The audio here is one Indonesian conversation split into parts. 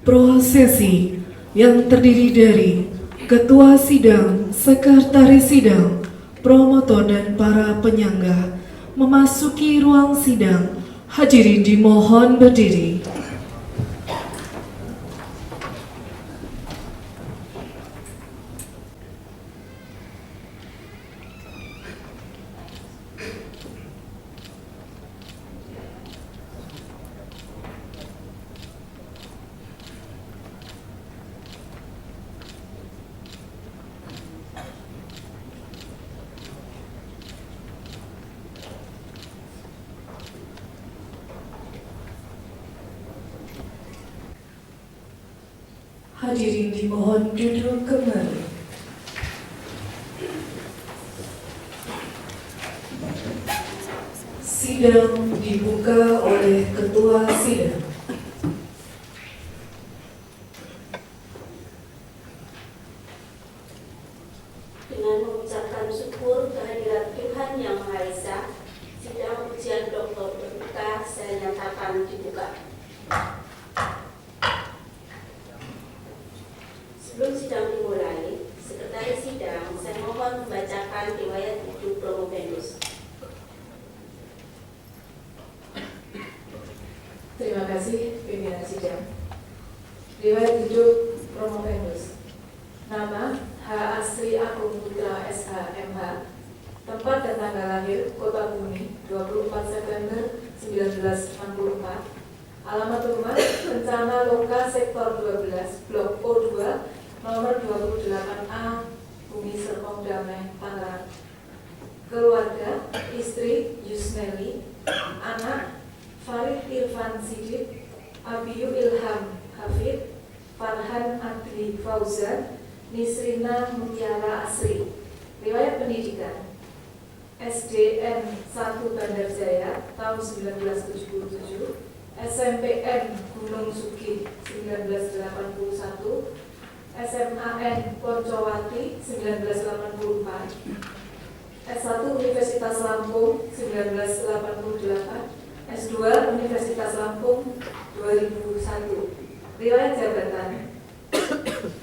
Prosesi yang terdiri dari Ketua Sidang, Sekretaris Sidang, Promotor dan para penyangga memasuki ruang sidang. Hadirin dimohon berdiri. Hadirin dimohon duduk kembali. Sidang dibuka oleh Ketua Sidang. Dengan mengucapkan syukur kehadirat Tuhan Yang Maha Esa, sidang ujian doktor terbuka saya nyatakan dibuka. Sebelum sidang dimulai, Sekretaris Sidang saya mohon membacakan riwayat hidup Promovendus. Terima kasih pimpinan sidang. Riwayat hidup Promovendus. Nama H. Asri Agung Putra SH MH. Tempat dan tanggal lahir Kota Bumi 24 September 1964. Alamat rumah Rencana Loka Sektor 12 Blok O2 nomor 28A Bumi Serpong Damai Tangerang. Keluarga istri Yusneli, anak Farid Irfan Sidik, Abiyu Ilham Hafid, Farhan Adli Fauzan, Nisrina Mutiara Asri. Riwayat pendidikan SDN 1 Bandar Jaya tahun 1977, SMPN Gunung Sugi 1981, SMAN Poncowati 1984, S1 Universitas Lampung 1988, S2 Universitas Lampung 2001. Riwayat jabatan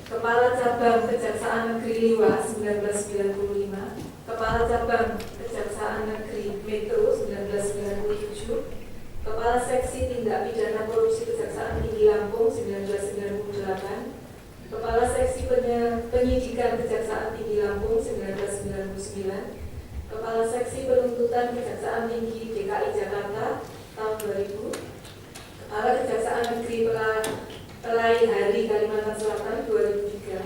Kepala Cabang Kejaksaan Negeri Liwa 1995, Kepala Cabang Kejaksaan Negeri Metro 1997, Kepala Seksi Tindak Pidana Korupsi Kejaksaan Tinggi Lampung 1998, Kepala Seksi Penyidikan Kejaksaan Tinggi Lampung 1999, Kepala Seksi Penuntutan Kejaksaan Tinggi DKI Jakarta tahun 2000, Kepala Kejaksaan Negeri Pelai Hari Kalimantan Selatan 2003,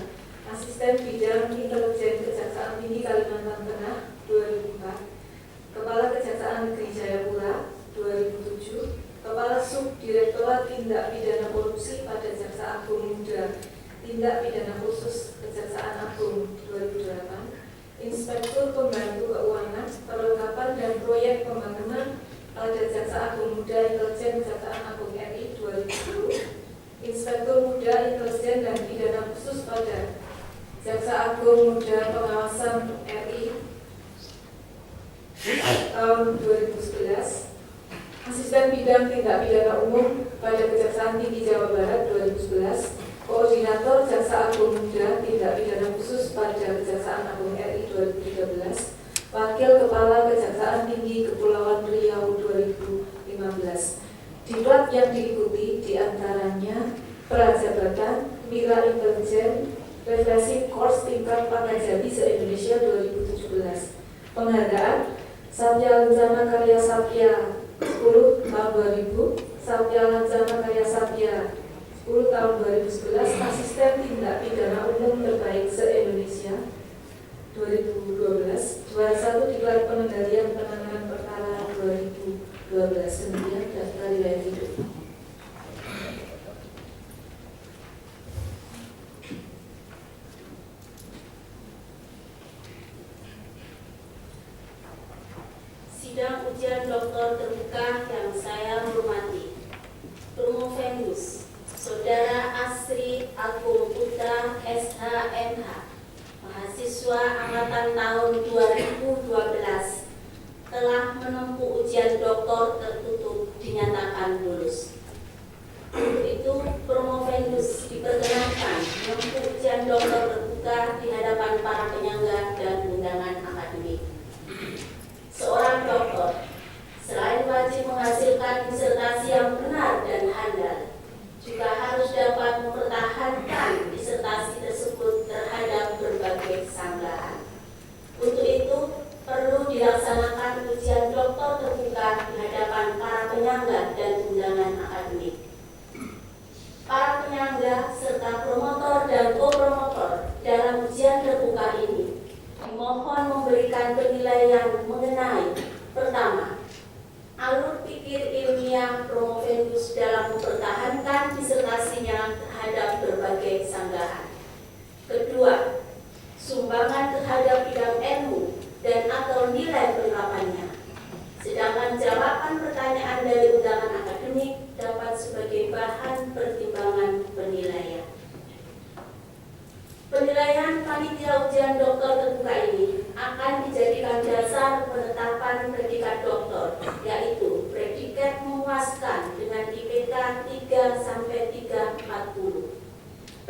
Asisten Bidang Intelijen Kejaksaan Tinggi Kalimantan Tengah 2004, Kepala Kejaksaan Negeri Jayapura 2007, Kepala Subdirektorat Tindak Pidana Korupsi pada Jaksa Agung Muda Tindak Pidana Khusus Kejaksaan Agung 2008, Inspektur Pembantu Keuangan, Perlengkapan dan Proyek Pembangunan pada Jaksa Agung Muda Intelijen Kejaksaan Agung RI 2010, Inspektur Muda Intelijen dan Pidana Khusus pada Jaksa Agung Muda Pengawasan RI tahun 2011, Asisten Bidang Tindak Pidana Umum pada Kejaksaan Tinggi Jawa Barat 2011, Koordinator Jaksa Agung Muda Tindak Pidana Khusus pada Kejaksaan Agung RI 2013, Wakil Kepala Kejaksaan Tinggi Kepulauan Riau 2015. Diklat yang diikuti diantaranya Prajabatan, Mira Intelijen, Refleksi Kors Tingkat Pakajadi se-Indonesia 2017. Penghargaan Satya Lancana Karya Satya 10 tahun 2000, Satya Lancana Karya Satya 10 tahun 2011, Asisten Tindak Pidana Umum Terbaik se-Indonesia 2012, juara 1 Diklat Pengendalian Penanganan Perkara 2012. Kemudian daftar riwayat hidup. Sidang ujian doktor terbuka yang saya hormati, Promovendus Saudara Asri Agung Putra SHMH, mahasiswa angkatan tahun 2012, telah menempuh ujian doktor tertutup dinyatakan lulus. Untuk itu, Promovendus mempertahankan disertasinya terhadap berbagai sanggahan. Kedua, sumbangan terhadap bidang ilmu dan atau nilai penerapannya. Sedangkan jawaban pertanyaan dari undangan akademik dapat sebagai bahan pertimbangan penilaian. Penilaian panitia ujian doktor terbuka ini akan dijadikan dasar penetapan predikat doktor, yaitu predikat memuaskan dengan IPK 3-340,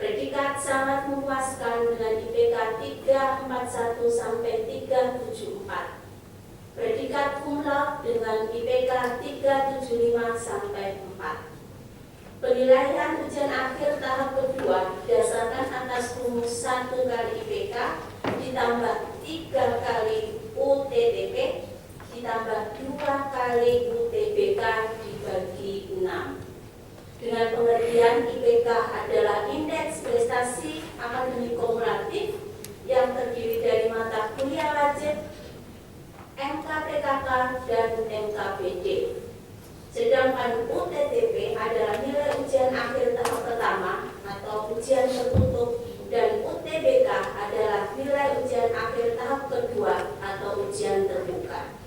predikat sangat memuaskan dengan IPK 341-374, predikat cum laude dengan IPK 375-4. Penilaian ujian akhir tahap kedua didasarkan atas rumus 1 kali IPK ditambah 3 kali UTTP ditambah 2 kali UTBK dibagi 6. Dengan pengertian IPK adalah indeks prestasi akademik kumulatif yang terdiri dari mata kuliah wajib, MKPKK, dan MKPD. Sedangkan UTTP adalah nilai ujian akhir tahap pertama atau ujian tertutup, dan UTBK adalah nilai ujian akhir tahap kedua atau ujian terbuka.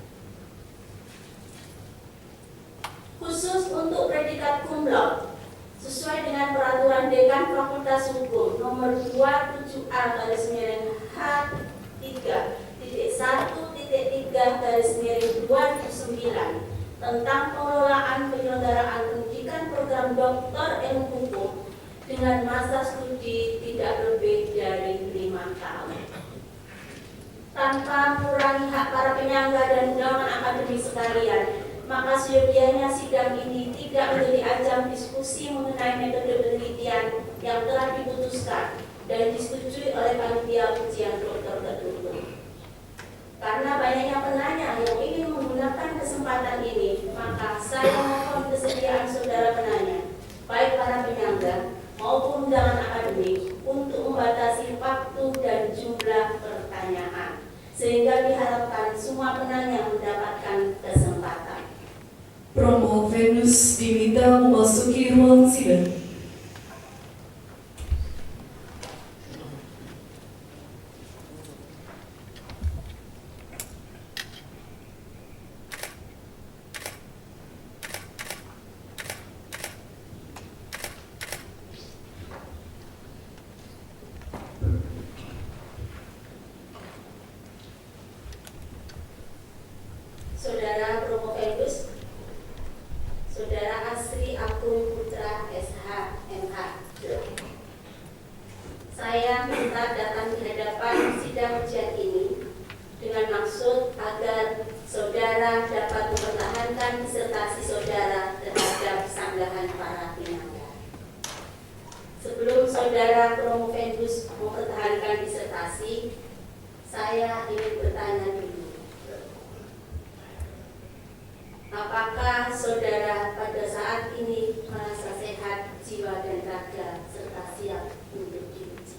Khusus untuk predikat cum laude, sesuai dengan peraturan Dekan Fakultas Hukum nomor 27A/H3.1.3/2009 tentang pengelolaan penyelenggaraan pendidikan program doktor ilmu hukum dengan masa studi tidak lebih dari 5 tahun. Tanpa mengurangi hak para penyangga dan undangan akademik sekalian, maka seyogianya sidang ini tidak menjadi ajang diskusi mengenai metode penelitian yang telah diputuskan dan disetujui oleh panitia ujian doktor tertutup. Karena banyaknya penanya yang ingin menggunakan kesempatan ini, maka saya mohon kesediaan saudara penanya, baik para penyangga maupun undangan akademik, untuk membatasi waktu dan jumlah pertanyaan, sehingga diharapkan semua penanya mendapatkan kesempatan. Promo Venus diminta memasuki ruang sidang. Saudara Promo Venus, Saudara Asri Agung Putra SH MH. Saya minta datang di hadapan sidang ujian ini dengan maksud agar saudara dapat mempertahankan disertasi saudara terhadap sanggahan para penyangga. Sebelum saudara Promo Venus mempertahankan disertasi, saya ingin bertanya dulu. Apakah saudara pada saat ini merasa sehat jiwa dan raga serta siap untuk diuji?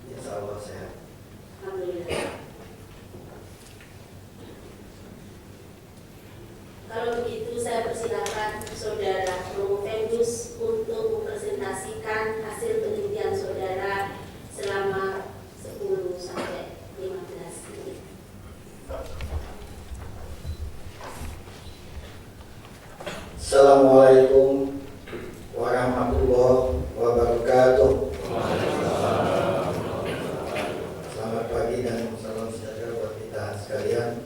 Insya Allah sehat. Alhamdulillah. Kalau begitu saya persilakan saudara Promo Venus untuk mempresentasikan hasil penelitian saudara selama 10 sampai 15 menit. Assalamualaikum warahmatullahi wabarakatuh. Selamat pagi dan salam sejahtera buat kita sekalian.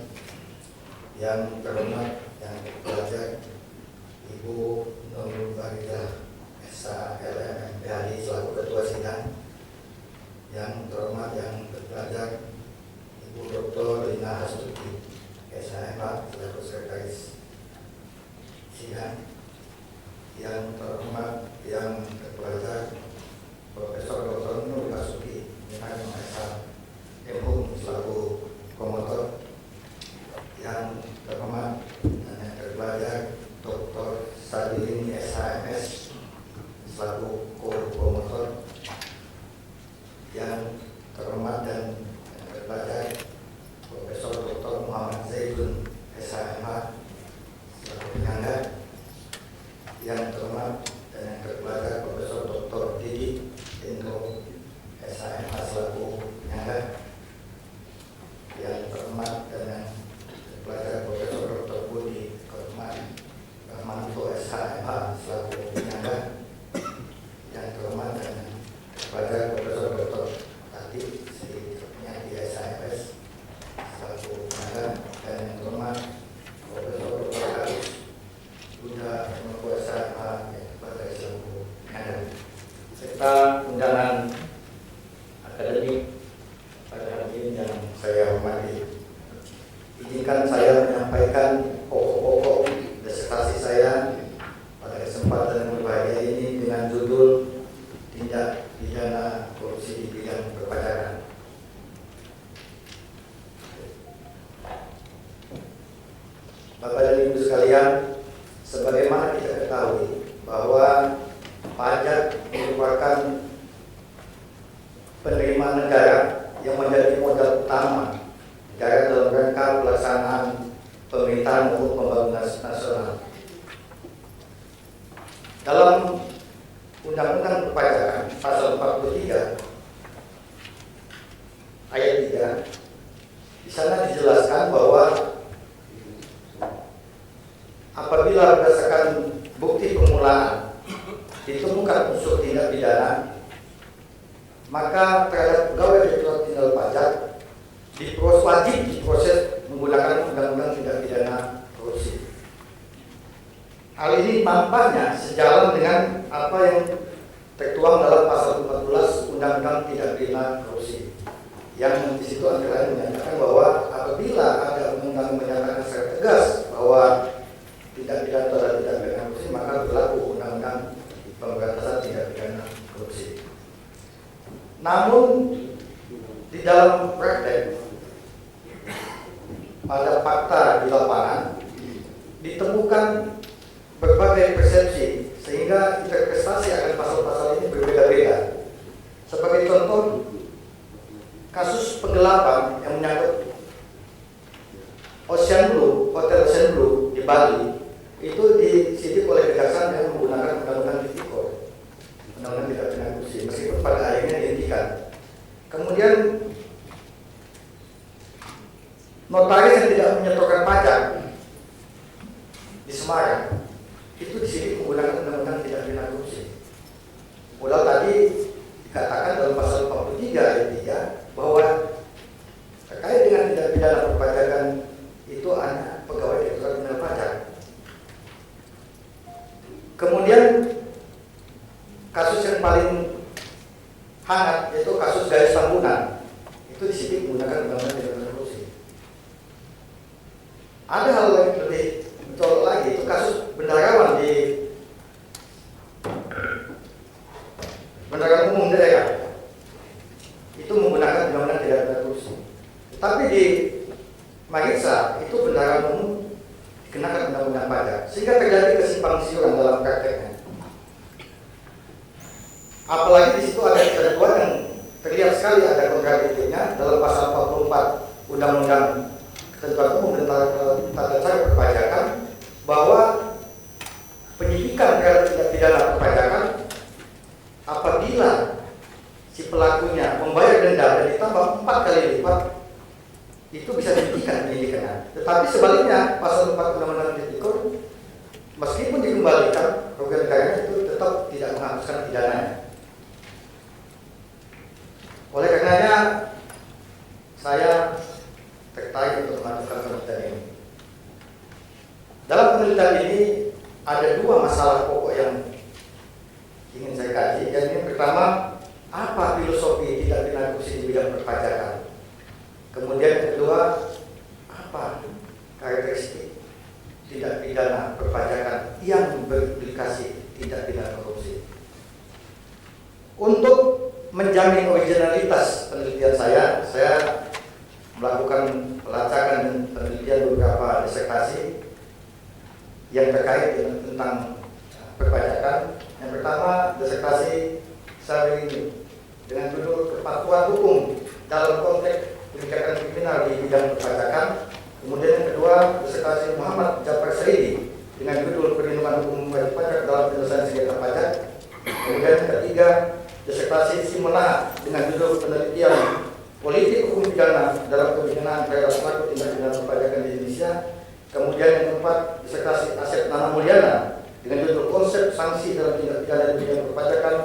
Yang terhormat, yang terpelajar, Ibu Nurul Faridah SHLM MPHI selaku Ketua Sidang. Yang terhormat, yang terpelajar, Ibu Dr. Lina Hastuti SHMH selaku Sekretaris Sidang. Yang terhormat, yang terpelajar, Profesor Dr. Nur Basuki MH selaku promotor. Yang terhormat dan yang terpelajar, Dr. Sadilini SHMS selaku co-promotor. Yang terhormat dan yang terpelajar, Profesor Dr. Muhammad Zaidun SHMH selaku penyangga. Yang terhormat dan yang terpelajar Profesor Dr. Didi Indro SHMH selaku penyangga, yang terhormat dan yang terpelajar Profesor Dr. Budi Rahmanto SHMH selaku penyangga, yang terhormat dan yang terpelajar Profesor Dr. Tati Sri Penyati SHMS selaku penyangga, dan yang terhormat Profesor Dr. Haris Budha Moko SHMH yang terpelajar selaku penyangga, serta undangan akademik pada hari ini yang saya hormati. Izinkan saya menyampaikan pokok-pokok disertasi saya pada kesempatan yang berbahagia ini dengan judul Tindak Pidana Korupsi di Bidang Perpajakan. Bapak dan Ibu sekalian, sebagaimana kita ketahui bahwa pajak merupakan penerimaan negara yang menjadi modal utama negara dalam rangka pelaksanaan pemerintahan maupun pembangunan nasional. Dalam Undang-Undang Perpajakan pasal 43 ayat 3 di sana dijelaskan bahwa apabila berdasarkan bukti permulaan ditemukan unsur tindak pidana, maka terhadap pegawai Direktorat Jenderal Pajak wajib diproses menggunakan Undang-Undang Tindak Pidana Korupsi. Hal ini nampaknya sejalan dengan apa yang tertuang dalam pasal 14 Undang-Undang Tindak Pidana Korupsi, yang di situ antara lain menyatakan bahwa apabila ada undang-undang menyatakan secara tegas bahwa tindak pidana atau tindak pidana korupsi, maka berlaku Undang-Undang Pemberantasan Tindak Pidana Korupsi. Namun di dalam praktek pada fakta di lapangan ditemukan berbagai persepsi sehingga interpretasi akan pasal-pasal ini berbeda-beda. Sebagai contoh, kasus penggelapan yang menyangkut Hotel Ocean Blue di Bali itu disidik oleh kejaksaan dengan menggunakan Undang-Undang Tipikor, Undang-Undang Tindak Pidana Korupsi, meskipun pada akhirnya dihentikan. Kemudian notaris yang tidak menyetorkan pajak di Semarang itu disidik menggunakan Undang-Undang Tindak Pidana Korupsi. Padahal tadi dikatakan dalam pasal 43 ayat 3 bahwa terkait dengan tindak pidana perpajakan itu hanya pegawai Direktorat Jenderal Pajak. Kemudian kasus yang paling hangat yaitu kasus Gayus Tambunan, itu disidik menggunakan Undang-Undang Tindak Pidana Korupsi. Ada hal yang lebih mencolok lagi, itu kasus Bendaharawan di Bendahara Umum Daerah, itu menggunakan Undang-Undang Tindak Pidana Korupsi. Tapi di Magitsa itu Bendahara Umum dikenakan Undang-Undang Pajak, sehingga terjadi kesimpang siuran dalam prakteknya. Apalagi di situ ada ketentuan yang terlihat sekali ada kontradiktifnya dalam pasal 44 Undang-Undang Ketentuan Umum dan Tata Cara Perpajakan, bahwa penyidikan terhadap tindak pidana perpajakan apabila si pelakunya membayar denda dan ditambah 4 kali lipat, itu bisa dihentikan penyidikannya. Tetapi sebaliknya pasal 4 Undang-Undang Tipikor, meskipun dikembalikan kerugian negaranya, itu tetap tidak menghapuskan pidananya. Oleh karenanya saya tertarik untuk melakukan penelitian ini. Dalam penelitian ini ada 2 masalah pokok yang ingin saya kaji. Dan yang pertama, apa filosofi tindak pidana korupsi di bidang perpajakan? Kemudian yang kedua, apa karakteristik tindak pidana perpajakan yang berimplikasi tindak pidana korupsi? Untuk menjamin originalitas penelitian saya melakukan pelacakan dan penelitian beberapa disertasi yang terkait tentang perpajakan. Yang pertama, disertasi saya ini dengan judul Kepatuhan Hukum dalam konteks kebijakan kriminal di bidang perpajakan. Kemudian yang kedua, disertasi Muhammad Jafar Saidi dengan judul Perlindungan Hukum Wajib Pajak dalam Penyelesaian Sengketa Pajak. dengan judul penelitian politik hukum pidana dalam kebijakan terhadap pelaku tindak pidana perpajakan di Indonesia. Kemudian yang keempat, disertasi Asep Nana Mulyana dengan judul konsep sanksi dalam tindak pidana di bidang perpajakan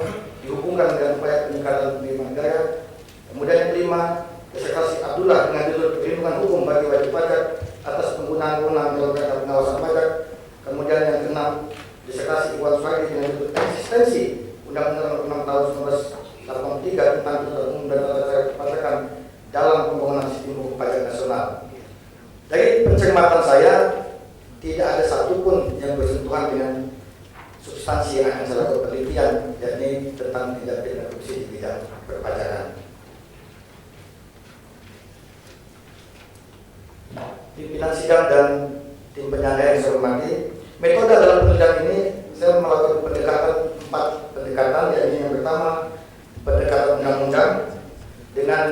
dihubungkan dengan upaya peningkatan penerimaan negara. Kemudian yang kelima, disertasi Abdullah dengan judul perlindungan hukum bagi wajib pajak atas penggunaan wewenang dalam rangka pengawasan pajak. Kemudian yang keenam, disertasi Iwan Suhardi dengan judul eksistensi Undang-Undang 6 tahun 1983 tentang ketentuan umum dan tata cara perpajakan dalam pembangunan sistem hukum pajak nasional. Dari pencermatan saya, tidak ada satupun yang bersentuhan dengan substansi yang akan saya lakukan penelitian, yakni tentang tindak pidana korupsi di bidang perpajakan. Pimpinan sidang dan tim penyangga yang saya hormati, metode dalam penelitian ini saya melakukan pendekatan 4 pendekatan, yakni yang pertama pendekatan undang-undang dengan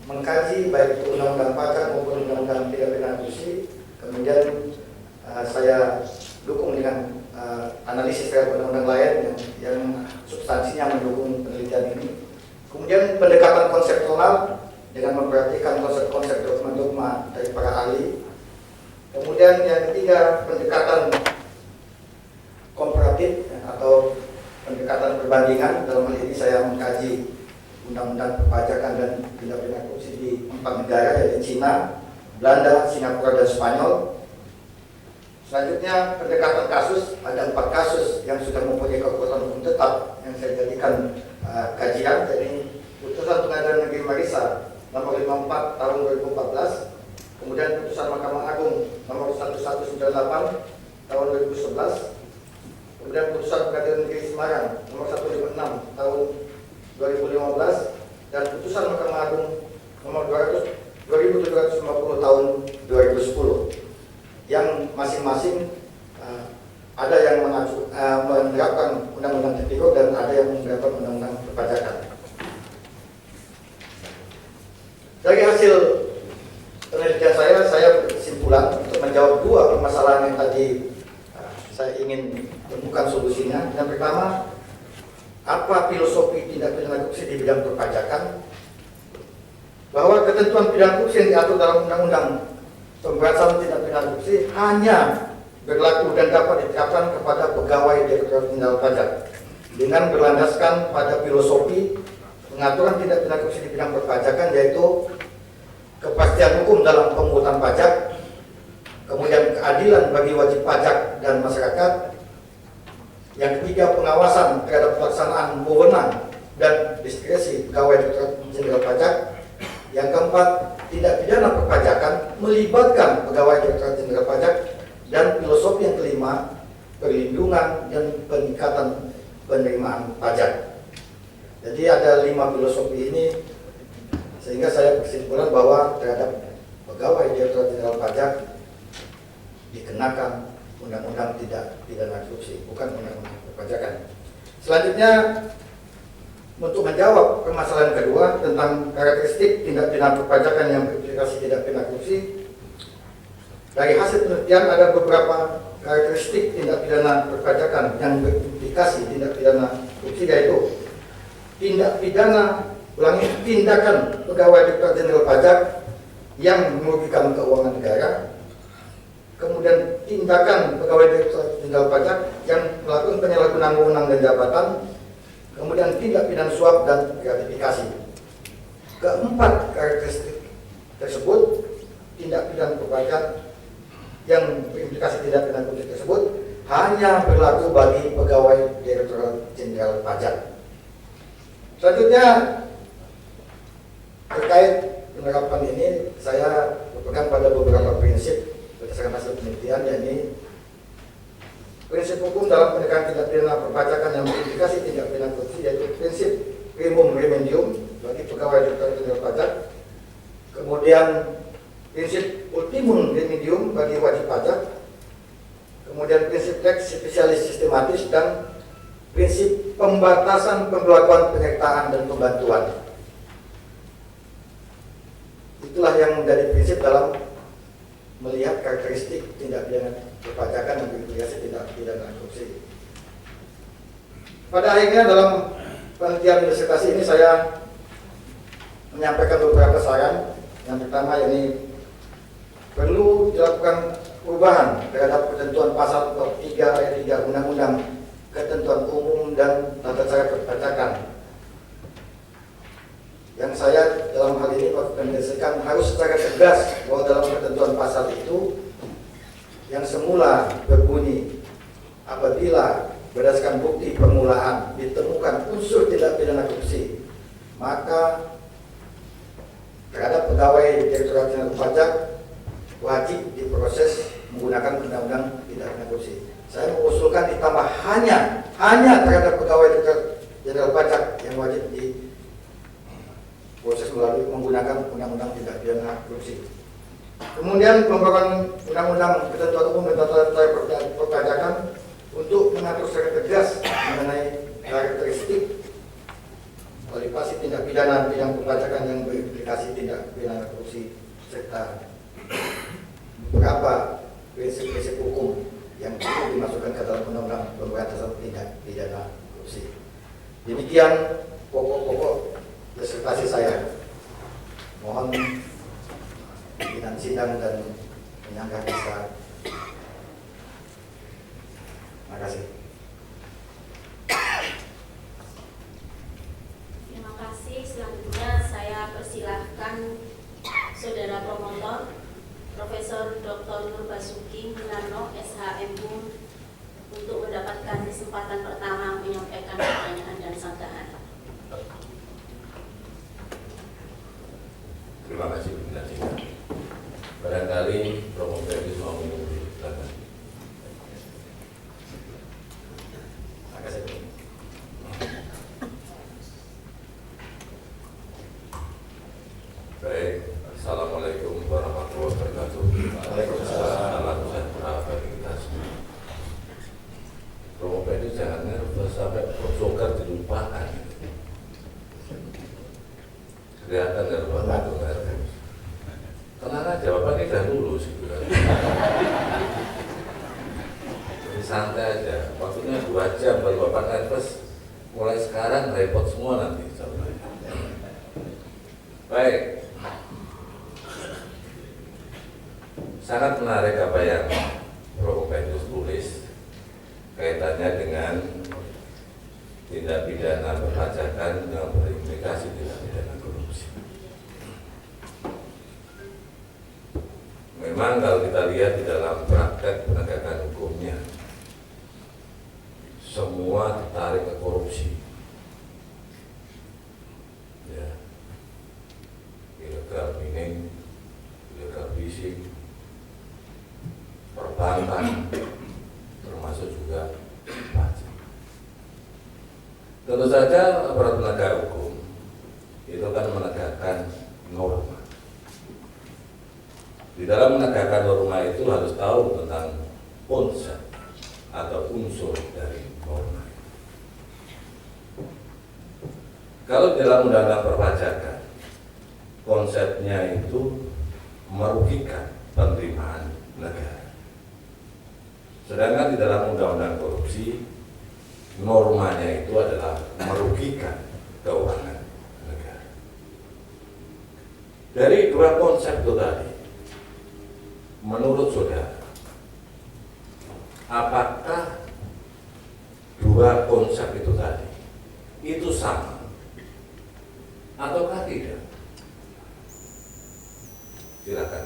mengkaji baik itu undang-undang pajak maupun undang-undang tindak pidana korupsi. Kemudian saya dukung dengan analisis terhadap undang-undang lain yang substansinya mendukung penelitian ini. Kemudian pendekatan konseptual dengan memperhatikan konsep-konsep dogma-dogma dari para ahli. Kemudian yang ketiga, pendekatan komparatif atau pendekatan perbandingan. Dalam hal ini saya mengkaji undang-undang perpajakan dan tindak pidana korupsi di 4 negara, yaitu Cina, Belanda, Singapura, dan Spanyol. Selanjutnya pendekatan kasus, ada 4 kasus yang sudah mempunyai kekuatan hukum tetap yang saya jadikan kajian. Jadi putusan Pengadilan Negeri Marissa nomor 54 tahun 2014, kemudian putusan Mahkamah Agung nomor 1198 tahun 2011, kemudian putusan Pengadilan Negeri Semarang nomor 156 tahun 2015, dan putusan Mahkamah Agung nomor 2750 tahun 2010 yang masing-masing ada yang menerapkan undang-undang tipikor dan ada yang menerapkan undang-undang perpajakan. Dari hasil penelitian saya berkesimpulan untuk menjawab 2 permasalahan yang tadi saya ingin temukan solusinya. Yang pertama, apa filosofi tindak pidana korupsi di bidang perpajakan? Bahwa ketentuan pidana korupsi yang diatur dalam Undang-Undang Pemberantasan Tindak Pidana Korupsi hanya berlaku dan dapat diterapkan kepada pegawai Direktorat Jenderal Pajak dengan berlandaskan pada filosofi pengaturan tindak pidana korupsi di bidang perpajakan, yaitu kepastian hukum dalam pemungutan pajak, kemudian keadilan bagi wajib pajak dan masyarakat. Yang ketiga, pengawasan terhadap pelaksanaan wewenang dan diskresi pegawai Direktorat Jenderal Pajak. Yang keempat, tindak pidana perpajakan melibatkan pegawai Direktorat Jenderal Pajak. Dan filosofi yang kelima, perlindungan dan peningkatan penerimaan pajak. Jadi ada 5 filosofi ini, sehingga saya berkesimpulan bahwa terhadap pegawai Direktorat Jenderal Pajak dikenakan undang-undang tidak pidana korupsi, bukan undang-undang perpajakan. Selanjutnya, untuk menjawab permasalahan kedua tentang karakteristik tindak pidana perpajakan yang berimplikasi tindak pidana korupsi, dari hasil penelitian ada beberapa karakteristik tindak pidana perpajakan yang berimplikasi tindak pidana korupsi, yaitu tindak pidana tindakan pegawai Direktorat Jenderal Pajak yang merugikan keuangan negara. Kemudian tindakan pegawai Direktorat Jenderal Pajak yang melakukan penyalahgunaan wewenang dan jabatan. Kemudian tindak pidana suap dan gratifikasi. Keempat karakteristik tersebut, tindak pidana perpajakan yang berimplikasi tindak pidana korupsi tersebut hanya berlaku bagi pegawai Direktorat Jenderal Pajak. Selanjutnya, terkait penerapan ini, saya berpegang pada beberapa prinsip berdasarkan hasil penelitian, yakni prinsip hukum dalam penegakan tindak pidana perpajakan yang berimplikasi tindak pidana korupsi, yaitu prinsip primum remedium bagi pegawai Direktorat Jenderal Pajak, kemudian prinsip ultimum remedium bagi wajib pajak, kemudian prinsip lex specialis sistematis, dan prinsip pembatasan pembelakuan penyertaan dan pembantuan. Itulah yang menjadi prinsip dalam melihat karakteristik tindak pidana perpajakan yang berimplikasi tindak pidana korupsi. Pada akhirnya dalam penelitian disertasi ini saya menyampaikan beberapa saran. Yang pertama ini perlu dilakukan perubahan terhadap ketentuan pasal 3 ayat 3 Undang-Undang Ketentuan Umum dan Tata Cara Perpajakan. Yang saya dalam hal ini merekomendasikan harus secara tegas bahwa dalam ketentuan pasal itu yang semula berbunyi apabila berdasarkan bukti permulaan ditemukan unsur tindak pidana korupsi, maka terhadap pegawai Direktorat Jenderal Pajak wajib diproses menggunakan undang-undang tindak pidana korupsi. Saya mengusulkan ditambah hanya terhadap pegawai Direktorat Jenderal Pajak yang wajib diproses melalui menggunakan undang-undang tindak pidana korupsi. Kemudian pembaruan undang-undang ketentuan umum dan tata cara perpajakan untuk mengatur secara tegas mengenai karakteristik kualifikasi tindak pidana bidang perpajakan yang berimplikasi tindak pidana korupsi serta beberapa prinsip-prinsip hukum yang perlu dimasukkan ke dalam undang-undang pemberantasan tindak pidana korupsi. Demikian pokok-pokok disertasi saya. Mohon pimpinan sidang dan penyangga bisa. Terima kasih. Terima kasih. Selanjutnya saya persilahkan Saudara Promotor Profesor Dr. Nur Basuki Minarno, SHMU, untuk mendapatkan kesempatan pertama menyampaikan pertanyaan dan sanggahan. Terima kasih pimpinan sidang. Barangkali Romo Ferdius mau menunggu di belakang. Terima kasih. Baik, Assalamualaikum warahmatullahi wabarakatuh. Waalaikumsalam. Salam sejahtera bagi kita semua. Romo Ferdius jangan nervous sampai prosoker dilupakan. Kelihatan dari Bapak itu nervous. Tenang aja, Bapak ini sudah lulus gitu kan. Jadi santai aja, waktunya 2 jam baru Bapak nervous. Mulai sekarang repot semua nanti. Baik, sangat menarik apa yang Romo Ferdius tulis kaitannya dengan tindak pidana perpajakan yang berimplikasi tindak pidana korupsi. Memang kalau kita lihat di dalam praktek penegakan hukumnya, semua ditarik ke korupsi. Ya, illegal mining, illegal fishing, perbankan, termasuk juga pajak. Tentu saja aparat penegak hukum itu kan menegakkan norma. Di dalam menegakkan norma itu harus tahu tentang konsep atau unsur dari norma. Kalau dalam undang-undang perpajakan, konsepnya itu merugikan penerimaan negara. Sedangkan di dalam undang-undang korupsi, normanya itu adalah merugikan keuangan negara. Dari dua konsep itu tadi, menurut saudara, apakah dua konsep itu tadi itu sama ataukah tidak? Silakan.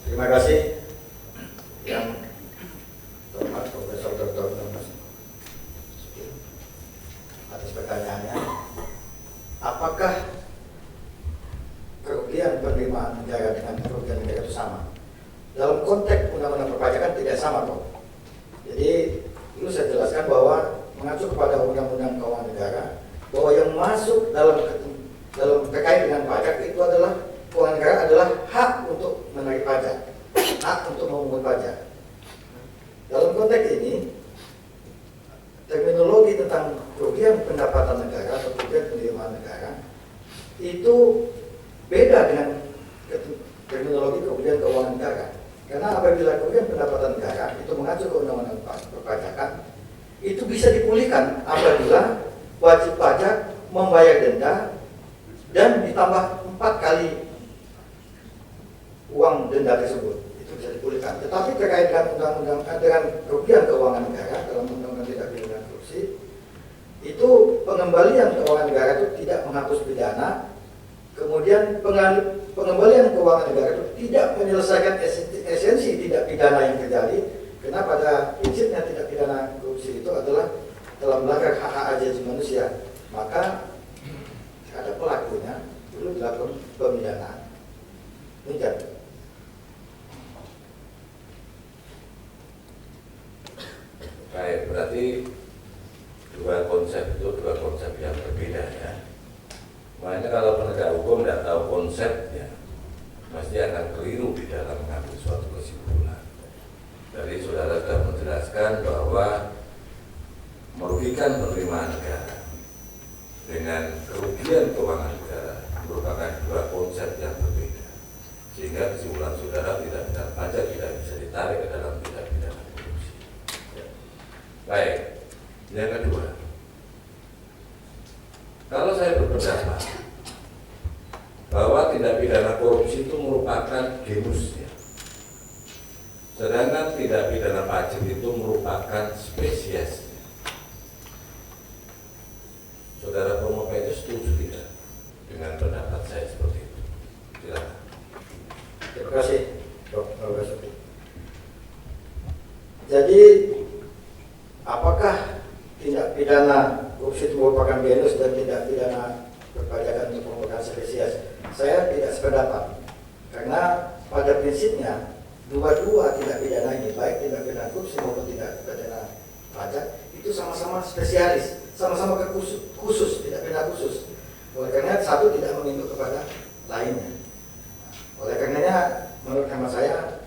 Terima kasih yang terhormat Profesor Dr. Nur Basuki atas pertanyaannya. Apakah kerugian penerimaan negara dengan kerugian negara itu sama? Dalam konteks undang-undang perpajakan tidak sama kok. Jadi dulu saya jelaskan bahwa mengacu kepada undang-undang keuangan negara bahwa yang masuk dalam terkait dengan pajak itu adalah keuangan negara adalah hak untuk menarik pajak, hak untuk memungut pajak. Dalam konteks ini, terminologi tentang kerugian pendapatan negara atau kerugian penerimaan negara itu beda dengan terminologi kerugian keuangan negara. Karena apabila kerugian pendapatan negara itu mengacu ke undang-undang perpajakan, itu bisa dipulihkan apabila wajib pajak membayar denda dan ditambah 4 kali uang denda tersebut, itu bisa dipulihkan. Tetapi terkait dengan undang-undang dengan kerugian keuangan negara dalam undang-undang tindak pidana korupsi, itu pengembalian keuangan negara itu tidak menghapus pidana, kemudian pengembalian keuangan negara itu tidak menyelesaikan esensi tindak pidana yang terjadi, karena pada prinsipnya tindak pidana korupsi itu adalah dalam melanggar hak-hak asasi manusia, maka terhadap pelakunya perlu dilakukan pemidanaan. Demikian. Baik, berarti dua konsep itu dua konsep yang berbeda ya. Makanya kalau penegak hukum tidak tahu konsepnya, pasti akan keliru di dalam mengambil suatu kesimpulan. Jadi saudara sudah menjelaskan bahwa merugikan penerimaan negara dengan kerugian keuangan negara merupakan dua konsep yang berbeda, sehingga kesimpulan saudara tidak pidana pajak tidak bisa ditarik ke dalam tindak pidana korupsi. Baik, yang kedua, kalau saya berpendapat bahwa tindak pidana korupsi itu merupakan genusnya, sedangkan tindak pidana pajak itu merupakan spesiesnya. Saudara Promoka itu setuju tidak dengan pendapat saya seperti itu? Silakan. Terima kasih, Dr. Basuki. Jadi, apakah tindak pidana korupsi itu merupakan genus dan tindak pidana perpajakan itu merupakan spesies? Saya tidak sependapat, karena pada prinsipnya dua-dua tindak pidana ini, baik tindak pidana korupsi maupun tindak pidana pajak, itu sama-sama spesialis, sama-sama khusus, tidak pidana khusus. Oleh karena satu tidak menginduk kepada lainnya. Oleh karenanya, menurut hemat saya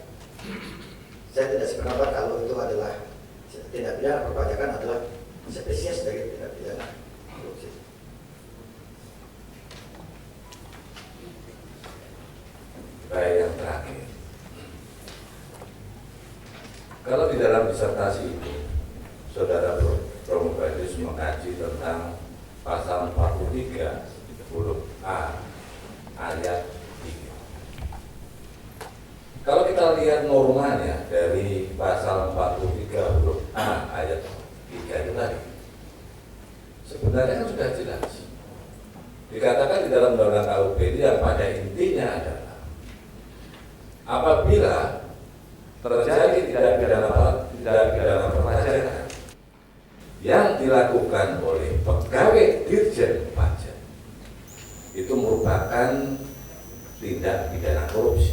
tidak sependapat kalau itu adalah tindak pidana perpajakan adalah spesies dari tindak pidana korupsi. Baik, yang terakhir, kalau di dalam disertasi itu saudara Promoka itu mengkaji tentang pasal 43 huruf A ayat 3. Kalau kita lihat normanya dari pasal 43 huruf A ayat 3 itu tadi, sebenarnya kan sudah jelas. Dikatakan di dalam undang-undang KUHP itu yang pada intinya adalah apabila terjadi tindak pidana perpajakan yang dilakukan oleh pegawai Dirjen Pajak itu merupakan tindak pidana korupsi.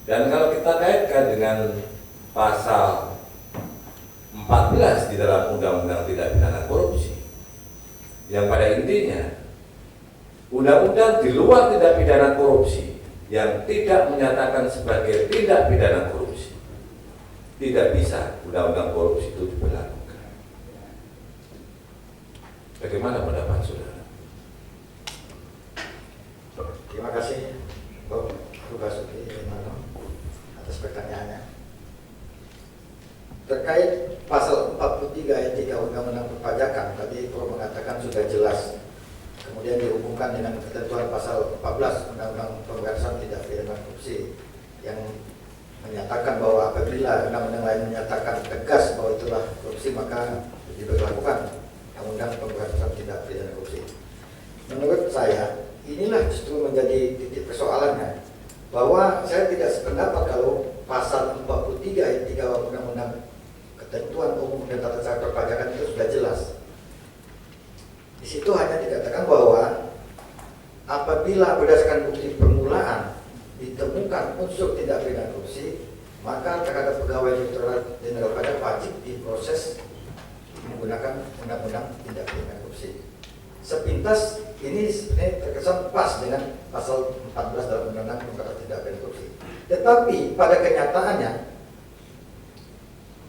Dan kalau kita kaitkan dengan pasal 14 di dalam Undang-Undang Tindak Pidana Korupsi, yang pada intinya undang-undang di luar tindak pidana korupsi yang tidak menyatakan sebagai tindak pidana korupsi, tidak bisa undang-undang korupsi itu diberlakukan. Bagaimana pendapat saudara? Terima kasih, Bapak Basuki atas pertanyaannya. Terkait pasal 43 ayat 3 Undang-Undang Perpajakan, tadi Prof mengatakan sudah jelas. Kemudian dihubungkan dengan ketentuan pasal 14 Undang-Undang Pemberantasan Tindak Pidana Korupsi yang menyatakan bahwa apabila undang-undang lain menyatakan tegas bahwa itulah korupsi, maka diberlakukan Undang-Undang Pemberantasan Tindak Pidana Korupsi. Menurut saya, inilah justru menjadi titik persoalannya, bahwa saya tidak sependapat kalau pasal 43 ayat 3 Undang-Undang Ketentuan Umum dan Tata Cara Perpajakan itu sudah jelas. Di situ hanya dikatakan bahwa apabila berdasarkan bukti permulaan ditemukan unsur tindak pidana korupsi, maka terhadap pegawai Direktorat Jenderal Pajak wajib diproses menggunakan Undang-Undang Tindak Pidana Korupsi. Sepintas ini sebenarnya terkesan pas dengan pasal 14 dalam Undang-Undang Pemberantasan Tindak Pidana Korupsi. Tetapi pada kenyataannya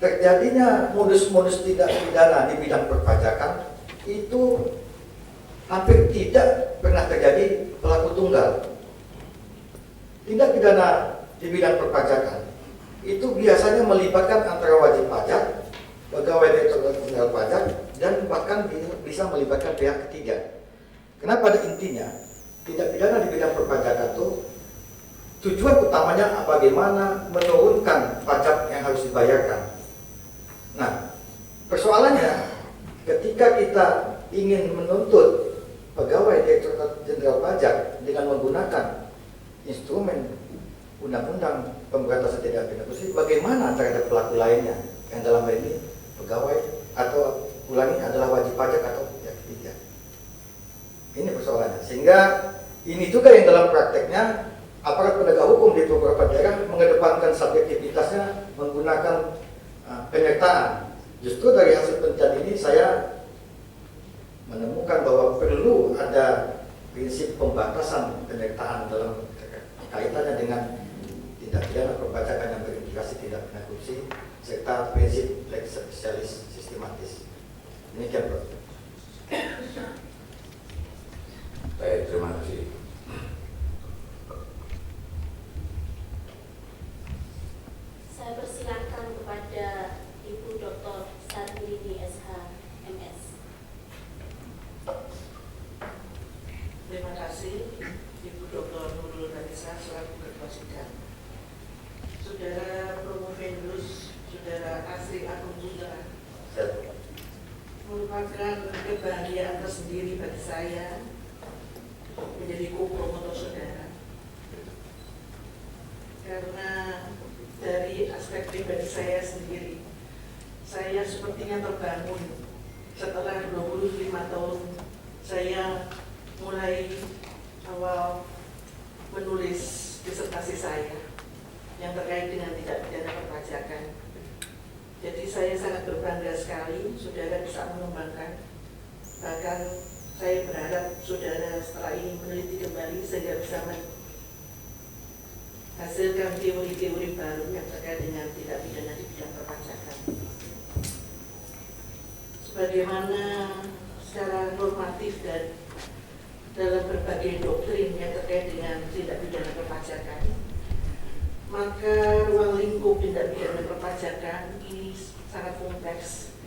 terjadinya modus-modus tindak pidana di bidang perpajakan itu hampir tidak pernah terjadi pelaku tunggal. Tindak pidana di bidang perpajakan itu biasanya melibatkan antara wajib pajak, pegawai Direktorat Jenderal Pajak, dan bahkan bisa melibatkan pihak ketiga. Karena pada intinya tindak pidana di bidang perpajakan itu tujuan utamanya bagaimana menurunkan pajak yang harus dibayarkan. Nah, persoalannya ketika kita ingin menuntut pegawai Direktorat Jenderal Pajak dengan menggunakan instrumen Undang-Undang Pemberantasan Tindak Pidana Korupsi, bagaimana terhadap pelaku lainnya yang dalam hal ini pegawai atau ulangi adalah wajib pajak atau pihak ketiga. Ini persoalannya. Sehingga ini juga yang dalam prakteknya aparat penegak hukum di beberapa daerah mengedepankan subjektivitasnya menggunakan penyertaan. Justru dari hasil penelitian ini saya menemukan bahwa perlu ada prinsip pembatasan penyertaan dalam kaitannya dengan tindak pidana perpajakan yang berimplikasi tindak pidana korupsi serta prinsip lex specialis sistematis. Demikian, Prof. Baik, terima kasih. Saya persilakan kepada Ibu Dr. Sandrini SH MS. Terima kasih Ibu Dr. Nurul Raisa selaku Ketua Sidang. Saudara Promovenus, Saudara Asri Agung Putra, merupakan kebahagiaan tersendiri bagi saya menjadi co-promotor saudara. Karena dari aspek pribadi saya sendiri, saya sepertinya terbangun setelah 25 tahun saya mulai awal menulis disertasi saya yang terkait dengan tindak pidana perpajakan. Jadi saya sangat berbangga sekali saudara bisa mengembangkan. Bahkan saya berharap saudara setelah ini meneliti kembali sehingga bisa menghasilkan teori-teori baru yang terkait dengan tindak pidana di bidang perpajakan. Sebagaimana secara normatif dan dalam berbagai doktrin yang terkait dengan tindak pidana perpajakan, maka ruang lingkup tindak pidana perpajakan ini sangat kompleks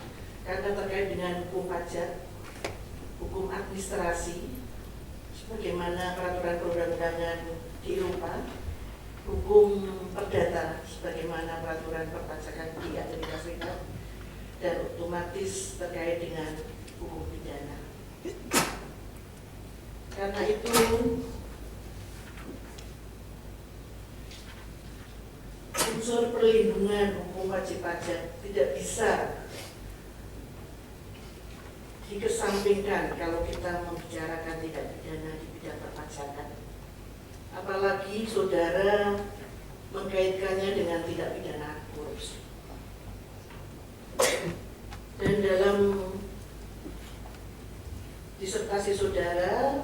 karena terkait dengan hukum pajak, hukum administrasi, sebagaimana peraturan perundang-undangan di Eropa, hukum perdata, sebagaimana peraturan perpajakan di Amerika Serikat, dan otomatis terkait dengan hukum pidana. Karena itu unsur perlindungan hukum wajib pajak tidak bisa dikesampingkan kalau kita membicarakan tindak pidana di bidang perpajakan. Apalagi saudara mengkaitkannya dengan tindak pidana korupsi. Dan dalam disertasi saudara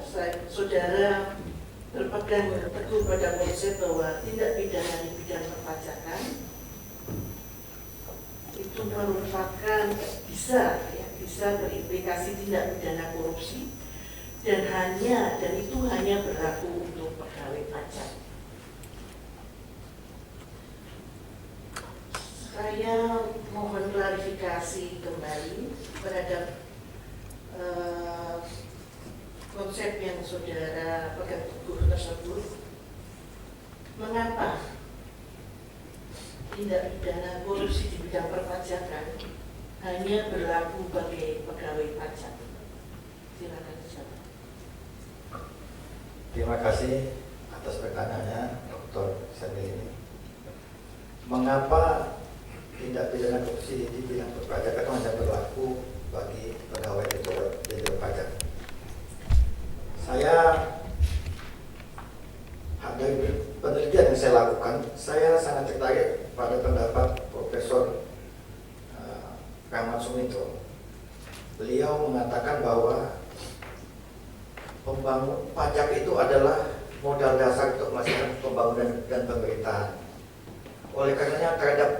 berpegang teguh pada konsep bahwa tindak pidana di bidang perpajakan itu merupakan bisa berimplikasi tindak pidana korupsi dan itu hanya berlaku untuk pegawai pajak. Saya mohon klarifikasi kembali terhadap konsep yang saudara pegang teguh tersebut. Mengapa tindak pidana korupsi di bidang perpajakan hanya berlaku bagi pegawai pajak? Silakan dijawab. Terima kasih atas pertanyaannya, Dr. Sandrini. Mengapa tindak pidana korupsi di bidang perpajakan hanya berlaku bagi pegawai Direktorat Pajak? Saya dari penelitian yang saya lakukan, saya sangat tertarik pada pendapat Profesor Rahmat Suminto. Beliau mengatakan bahwa pajak itu adalah modal dasar untuk melaksanakan pembangunan dan pemerintahan. Oleh karenanya terhadap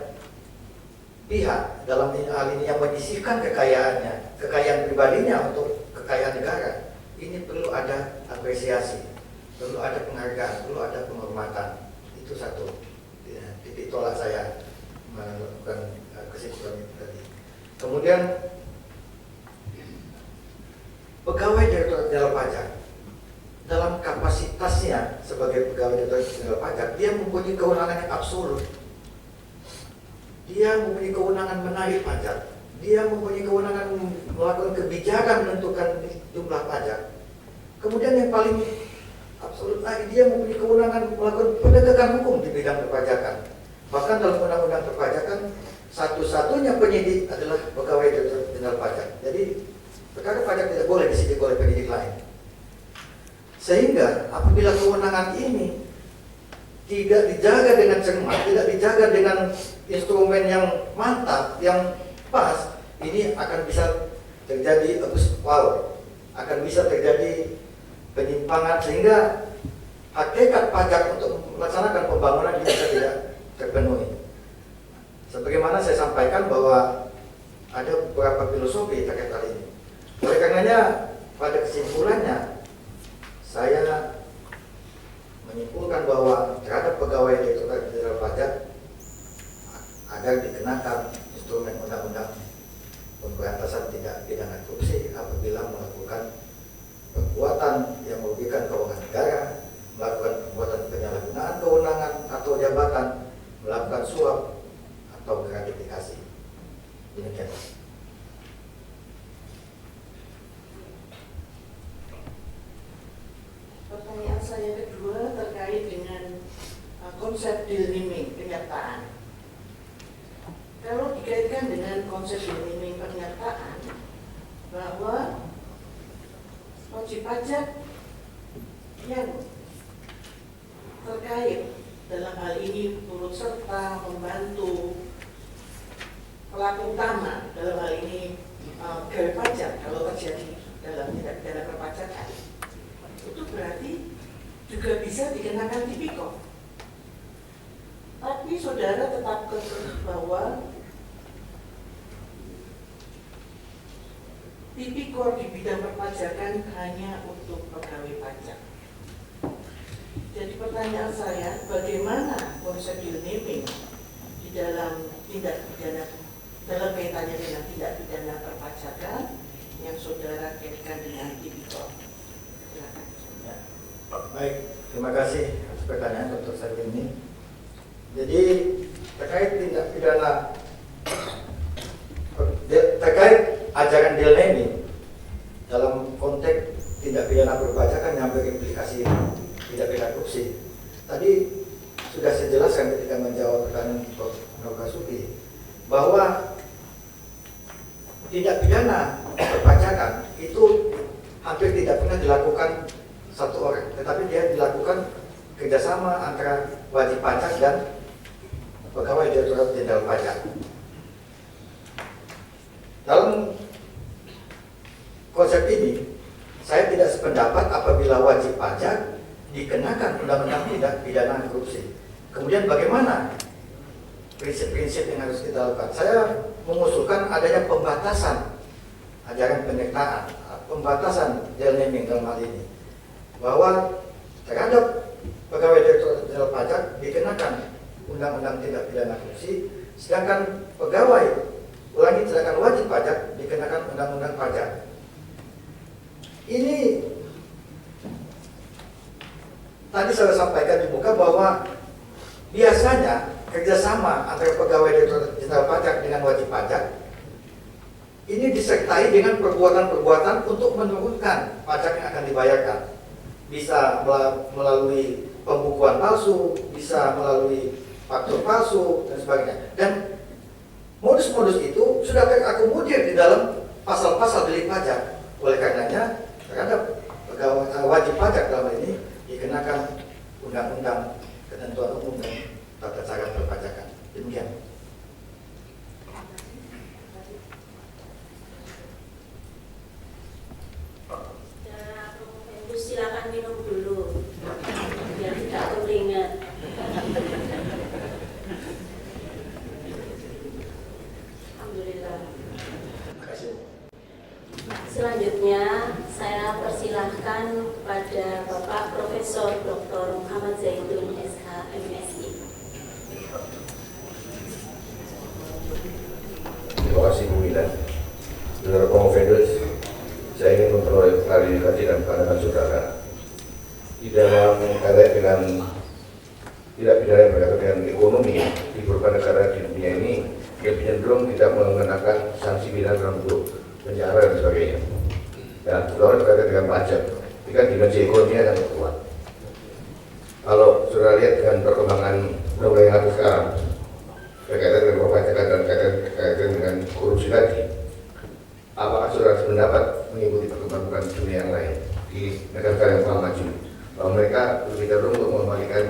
pihak dalam hal ini yang menyisihkan kekayaannya, kekayaan pribadinya untuk kekayaan negara, ini perlu ada apresiasi, perlu ada penghargaan, perlu ada penghormatan. Itu satu titik tolak saya melakukan kesimpulan itu tadi. Kemudian pegawai Direktorat Jenderal Pajak dalam kapasitas kapasitasnya sebagai pegawai Direktorat Jenderal Pajak, dia mempunyai kewenangan yang absolut. Dia mempunyai kewenangan menarik pajak, dia mempunyai kewenangan melakukan kebijakan menentukan jumlah pajak. Kemudian yang paling absolut lagi, dia mempunyai kewenangan melakukan penegakan hukum di bidang perpajakan. Bahkan dalam undang-undang perpajakan, satu-satunya penyidik adalah pegawai Direktorat Jenderal Pajak. Jadi perkara pajak tidak boleh disidik oleh penyidik lain. Sehingga apabila kewenangan ini tidak dijaga dengan cermat, tidak dijaga dengan instrumen yang mantap, yang pas, ini akan bisa terjadi abuse power, akan bisa terjadi penyimpangan sehingga hakikat pajak untuk melaksanakan pembangunan ini bisa tidak terpenuhi. Sebagaimana saya sampaikan bahwa ada beberapa filosofi terkait hal ini. Oleh karenanya, pada kesimpulannya, saya menyimpulkan bahwa terhadap pegawai Direktorat Jenderal Pajak agar dikenakan instrumen undang-undang pemberantasan tindak pidana korupsi apabila melakukan perbuatan yang merugikan keuangan negara, melakukan perbuatan penyalahgunaan kewenangan atau jabatan, melakukan suap atau gratifikasi. Demikian. Pertanyaan saya kedua terkait dengan konsep deal naming pernyataan. Kalau dikaitkan dengan konsep deal naming pernyataan bahwa wajib pajak yang terkait dalam hal ini turut serta membantu pelaku utama dalam hal ini pegawai pajak kalau terjadi dalam tindak pidana perpajakan, itu berarti juga bisa dikenakan tipikor. Tapi saudara tetap kekeh bahwa tipikor di bidang perpajakan hanya untuk pegawai pajak. Jadi pertanyaan saya, bagaimana konsep deal naming di dalam tindak pidana, dalam kaitannya dengan tindak pidana perpajakan yang saudara kaitkan dengan tipikor? Silakan. Ya. Baik, terima kasih atas pertanyaan Dr. Syarifudin. Jadi terkait tindak pidana, terkait ajaran deal naming dalam konteks tindak pidana perpajakan yang berimplikasi tindak pidana korupsi. Tadi sudah saya jelaskan ketika menjawab pertanyaan Prof. Nur Basuki bahwa tindak pidana perpajakan itu hampir tidak pernah dilakukan satu orang, tetapi dia dilakukan kerjasama antara wajib pajak dan pegawai Direktorat Jenderal Pajak. Dalam konsep ini, saya tidak sependapat apabila wajib pajak dikenakan undang-undang tindak pidana korupsi. Kemudian bagaimana prinsip-prinsip yang harus kita lakukan? Saya mengusulkan adanya pembatasan ajaran penyertaan, pembatasan deal naming dalam hal ini, bahwa terhadap pegawai Direktorat Jenderal Pajak dikenakan undang-undang tindak pidana korupsi, sedangkan sedangkan wajib pajak dikenakan undang-undang pajak. Ini tadi saya sampaikan di muka bahwa biasanya kerjasama antara pegawai Direktorat Jenderal Pajak dengan wajib pajak ini disertai dengan perbuatan-perbuatan untuk menurunkan pajak yang akan dibayarkan. Bisa melalui pembukuan palsu, bisa melalui faktur palsu, dan sebagainya. Dan modus-modus itu sudah terakomodir di dalam pasal-pasal delik pajak. Oleh karenanya, terhadap pegawai wajib pajak dalam ini dikenakan undang-undang ketentuan umum dan tata cara perpajakan. Demikian. Silakan minum dulu biar tidak keringat. Alhamdulillah. Selanjutnya saya persilahkan kepada Bapak Profesor Dr. Muhammad Zaitun SH MSI. Terima kasih Bu Ida. Saudara Prof. Fedus, saya ingin memperoleh klarifikasi dan pandangan saudara di dalam kaitan dengan tidak pidana yang berkaitan dengan ekonomi di beberapa negara di dunia ini lebih cenderung tidak mengenakan sanksi pidana dalam bentuk penjara dan sebagainya. Dan terutama berkaitan dengan pajak, ini kan dimensi ekonominya sangat kuat. Kalau sudah lihat dengan perkembangan undang-undang yang ada sekarang berkaitan dengan perpajakan dan berkaitan dengan korupsi tadi, apakah saudara sependapat mengikuti perkembangan dunia yang lain di negara-negara yang telah maju, bahwa mereka lebih cenderung untuk mengembalikan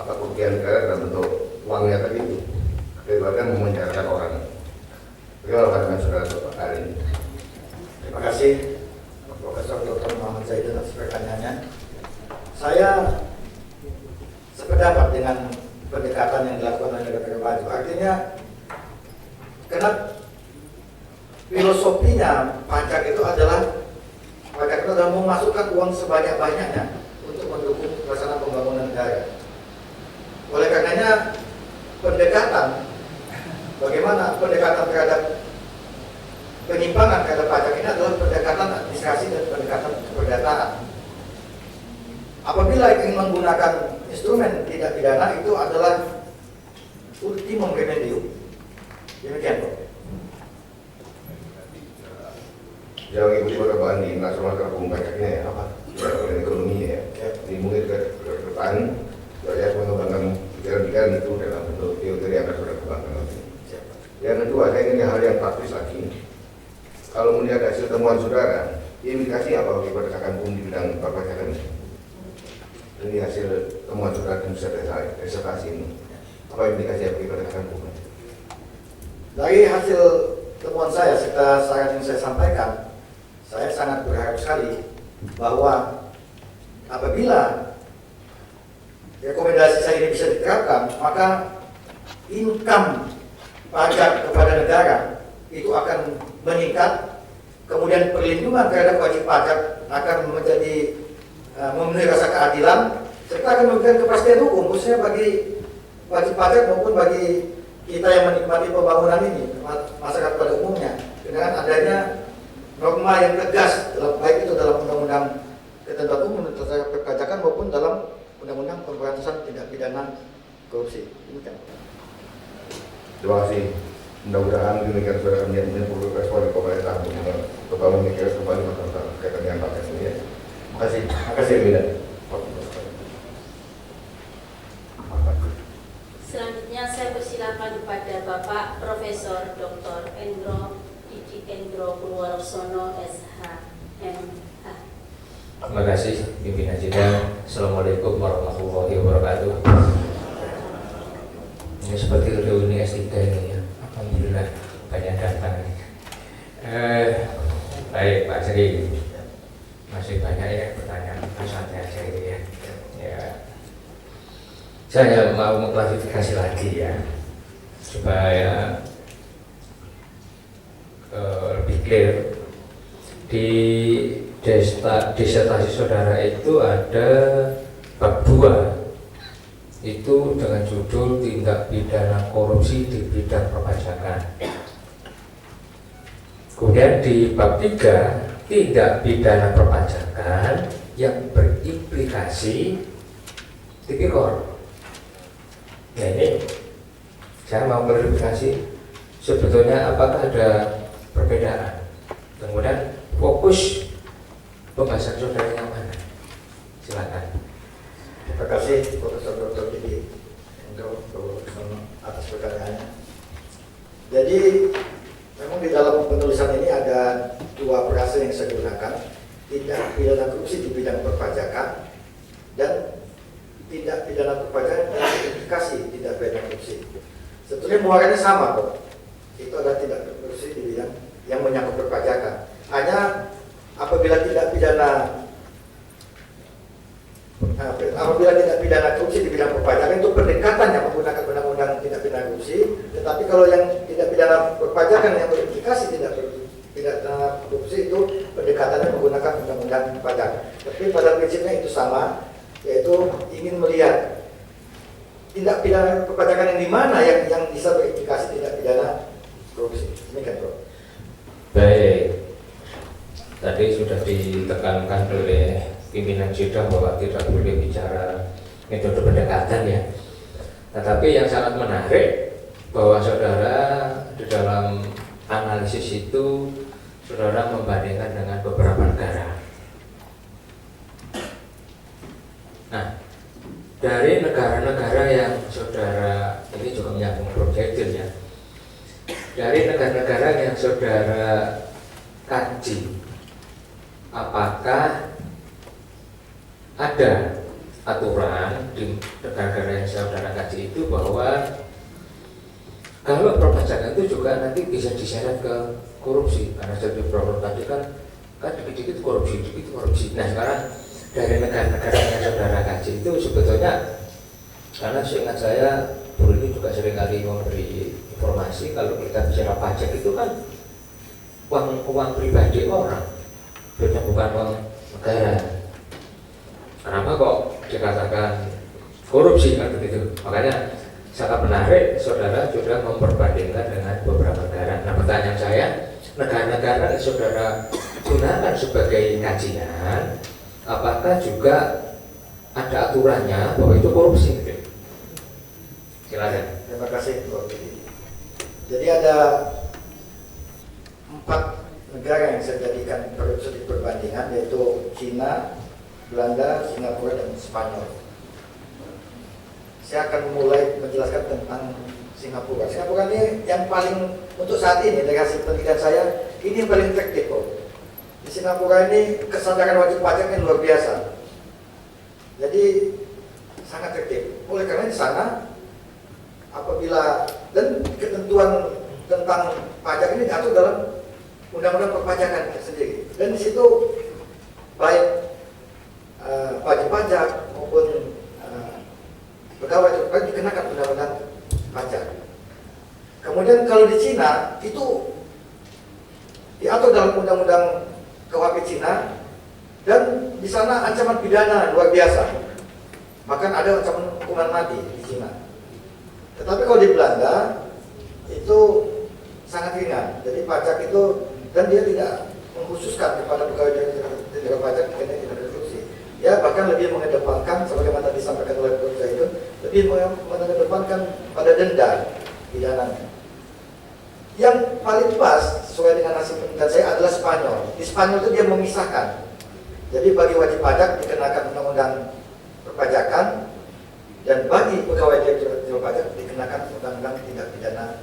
kerugian negara dalam bentuk uangnya tadi itu daripada memenjarakan orang? Bagaimana pandangan saudara hari ini? Terima kasih Profesor Dr. Muhammad Zaidun atas pertanyaannya. Saya sependapat dengan pendekatan yang dilakukan oleh negara maju. Artinya, karena filosofinya pajak itu adalah memasukkan uang sebanyak-banyaknya untuk mendukung pelaksanaan pembangunan negara. Oleh karenanya, bagaimana pendekatan terhadap penyimpangan terhadap pajak ini adalah pendekatan administrasi dan pendekatan keperdataan. Apabila ingin menggunakan instrumen tidak pidana, itu adalah ultimum remedium. Demikian, Pak. Yang mengikuti perkembangan di nasional hukum pajaknya ya, apa? Dan ekonomi ya. Ini mungkin ke depan saya mengembangkan pikiran-pikiran itu dalam bentuk teori yang akan sudah kembangkan nanti. Yang kedua, saya ingin hal yang praktis lagi. Kalau melihat hasil temuan saudara, indikasi apa bagi penegakan hukum di bidang perpajakan ini? Ini hasil temuan saudara di disertasi ini. Apa indikasi bagi penegakan hukum? Dari hasil temuan saya serta saran yang saya sampaikan, saya sangat berharap sekali bahwa apabila rekomendasi saya ini bisa diterapkan, maka income pajak kepada negara itu akan meningkat, kemudian perlindungan terhadap wajib pajak akan menjadi memenuhi rasa keadilan, serta akan memberikan kepastian hukum khususnya bagi wajib pajak maupun bagi kita yang menikmati pembangunan ini, masyarakat pada umumnya, dengan adanya norma yang tegas, baik itu dalam undang-undang ketentuan umum tentang perpajakan maupun dalam undang-undang pemberantasan tindak pidana korupsi. Demikian. Terima kasih. Mudah-mudahan demikian saudara kami yang perlu respon dari pemerintah untuk membangun mikir kembali tentang kaitan dengan pajak ini. Terima kasih. Terima kasih, Bina. Selanjutnya saya persilakan kepada Bapak Profesor Dr. Endro Didi Endro Purwosono SHMH. Terima kasih pimpinan sidang. Assalamualaikum warahmatullahi wabarakatuh. Ini seperti reuni S3 ini ya. Alhamdulillah banyak datang. Baik Pak Sri, masih banyak ya pertanyaan santai aja ini ya. Saya mau mengklarifikasi lagi ya, supaya lebih clear. Di disertasi saudara itu ada bab 2, itu dengan judul tindak pidana korupsi di bidang perpajakan. Kemudian di bab 3, tindak pidana perpajakan yang berimplikasi tipikor. Nah ini saya mau klarifikasi sebetulnya apakah ada perbedaan. Kemudian fokus pembahasan saudara yang mana? Silakan. Terima kasih Profesor Dr. Didi Endro atas pertanyaannya. Jadi memang di dalam penulisan ini ada 2 frase yang saya gunakan, tindak pidana korupsi di bidang perpajakan dan tindak pidana perpajakan dan implikasi tindak pidana korupsi. Sebetulnya muaranya sama kok. Itu adalah tindak korupsi di bidang yang menyangkut perpajakan. Hanya apabila tindak pidana korupsi di bidang perpajakan itu pendekatannya menggunakan undang-undang tindak pidana korupsi, tetapi kalau yang tindak pidana perpajakan yang berimplikasi tindak pidana korupsi itu pendekatannya menggunakan undang-undang pajak. Tapi pada prinsipnya itu sama, yaitu ingin melihat tindak pidana perpajakan yang di mana yang bisa berimplikasi tindak pidana korupsi. Demikian, Bro. Baik, tadi sudah ditekankan oleh pimpinan sidang bahwa tidak boleh bicara metode pendekatan ya. Tetapi yang sangat menarik bahwa saudara di dalam analisis itu saudara membandingkan dengan beberapa negara. Nah, dari negara-negara yang saudara, ini juga menyambung projectil ya, dari negara-negara yang saudara kaji, apakah ada aturan di negara-negara yang saudara kaji itu bahwa kalau perpajakan itu juga nanti bisa diseret ke korupsi, karena seperti problem tadi kan dikit-dikit korupsi. Nah sekarang dari negara-negara yang saudara kaji itu sebetulnya, karena seingat saya Bu ini juga seringkali memberi informasi kalau kita bicara pajak itu kan uang pribadi orang, bukan uang negara. Kenapa kok dikatakan korupsi kan begitu? Makanya sangat menarik saudara sudah memperbandingkan dengan beberapa negara. Nah pertanyaan saya, negara-negara yang saudara gunakan sebagai kajian, apakah juga ada aturannya bahwa itu korupsi? Gitu? Silakan. Terima kasih Bu. Jadi ada 4 negara yang saya jadikan studi perbandingan, yaitu Cina, Belanda, Singapura, dan Spanyol. Saya akan mulai menjelaskan tentang Singapura. Singapura ini yang paling, untuk saat ini dari hasil penelitian saya, ini yang paling efektif kok. Di Singapura ini kesadaran wajib pajaknya luar biasa. Jadi sangat efektif. Oleh karena di sana apabila dan ketentuan tentang pajak ini diatur dalam undang-undang perpajakan sendiri. Dan di situ baik wajib pajak maupun pegawai itu dikenakan undang-undang pajak. Kemudian kalau di Cina itu diatur dalam undang-undang KUHP Cina, dan di sana ancaman pidana luar biasa. Bahkan ada ancaman hukuman mati di Cina. Tetapi kalau di Belanda itu sangat ringan. Jadi pajak itu, dan dia tidak mengkhususkan kepada pegawai negara pajak karena tidak ada korupsi. Ya bahkan lebih mengedepankan, sebagaimana tadi disampaikan oleh Prof. Zaidun, lebih mengedepankan pada denda pidananya. Yang paling pas sesuai dengan hasil penelitian saya adalah Spanyol. Di Spanyol itu dia memisahkan. Jadi bagi wajib pajak dikenakan undang-undang perpajakan, dan bagi pegawai direktur pajak dikenakan undang-undang tindak pidana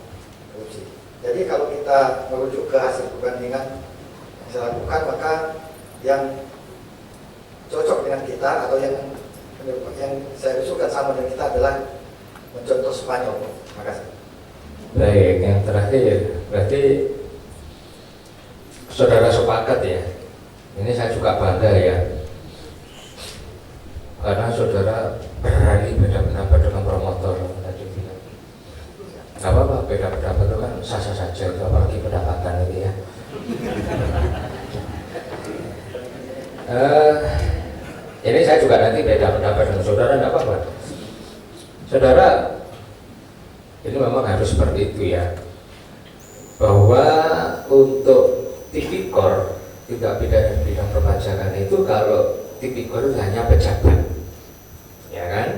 korupsi. Jadi kalau kita merujuk ke hasil perbandingan yang saya lakukan, maka yang cocok dengan kita atau yang saya usulkan sama dengan kita adalah mencontoh Spanyol. Terima kasih. Baik, yang terakhir berarti saudara sepakat ya. Ini saya juga bangga ya, karena saudara berani beda pendapat dengan promotor tadi bilang. Gak apa-apa, beda pendapat itu kan sah-sah saja, itu apalagi pendapatan itu ya. Ini saya juga nanti beda pendapat dengan saudara, nggak apa-apa. Saudara, ini memang harus seperti itu ya, bahwa untuk tipikor tindak pidana bidang perpajakan itu, kalau tipikor itu hanya pejabat, ya kan?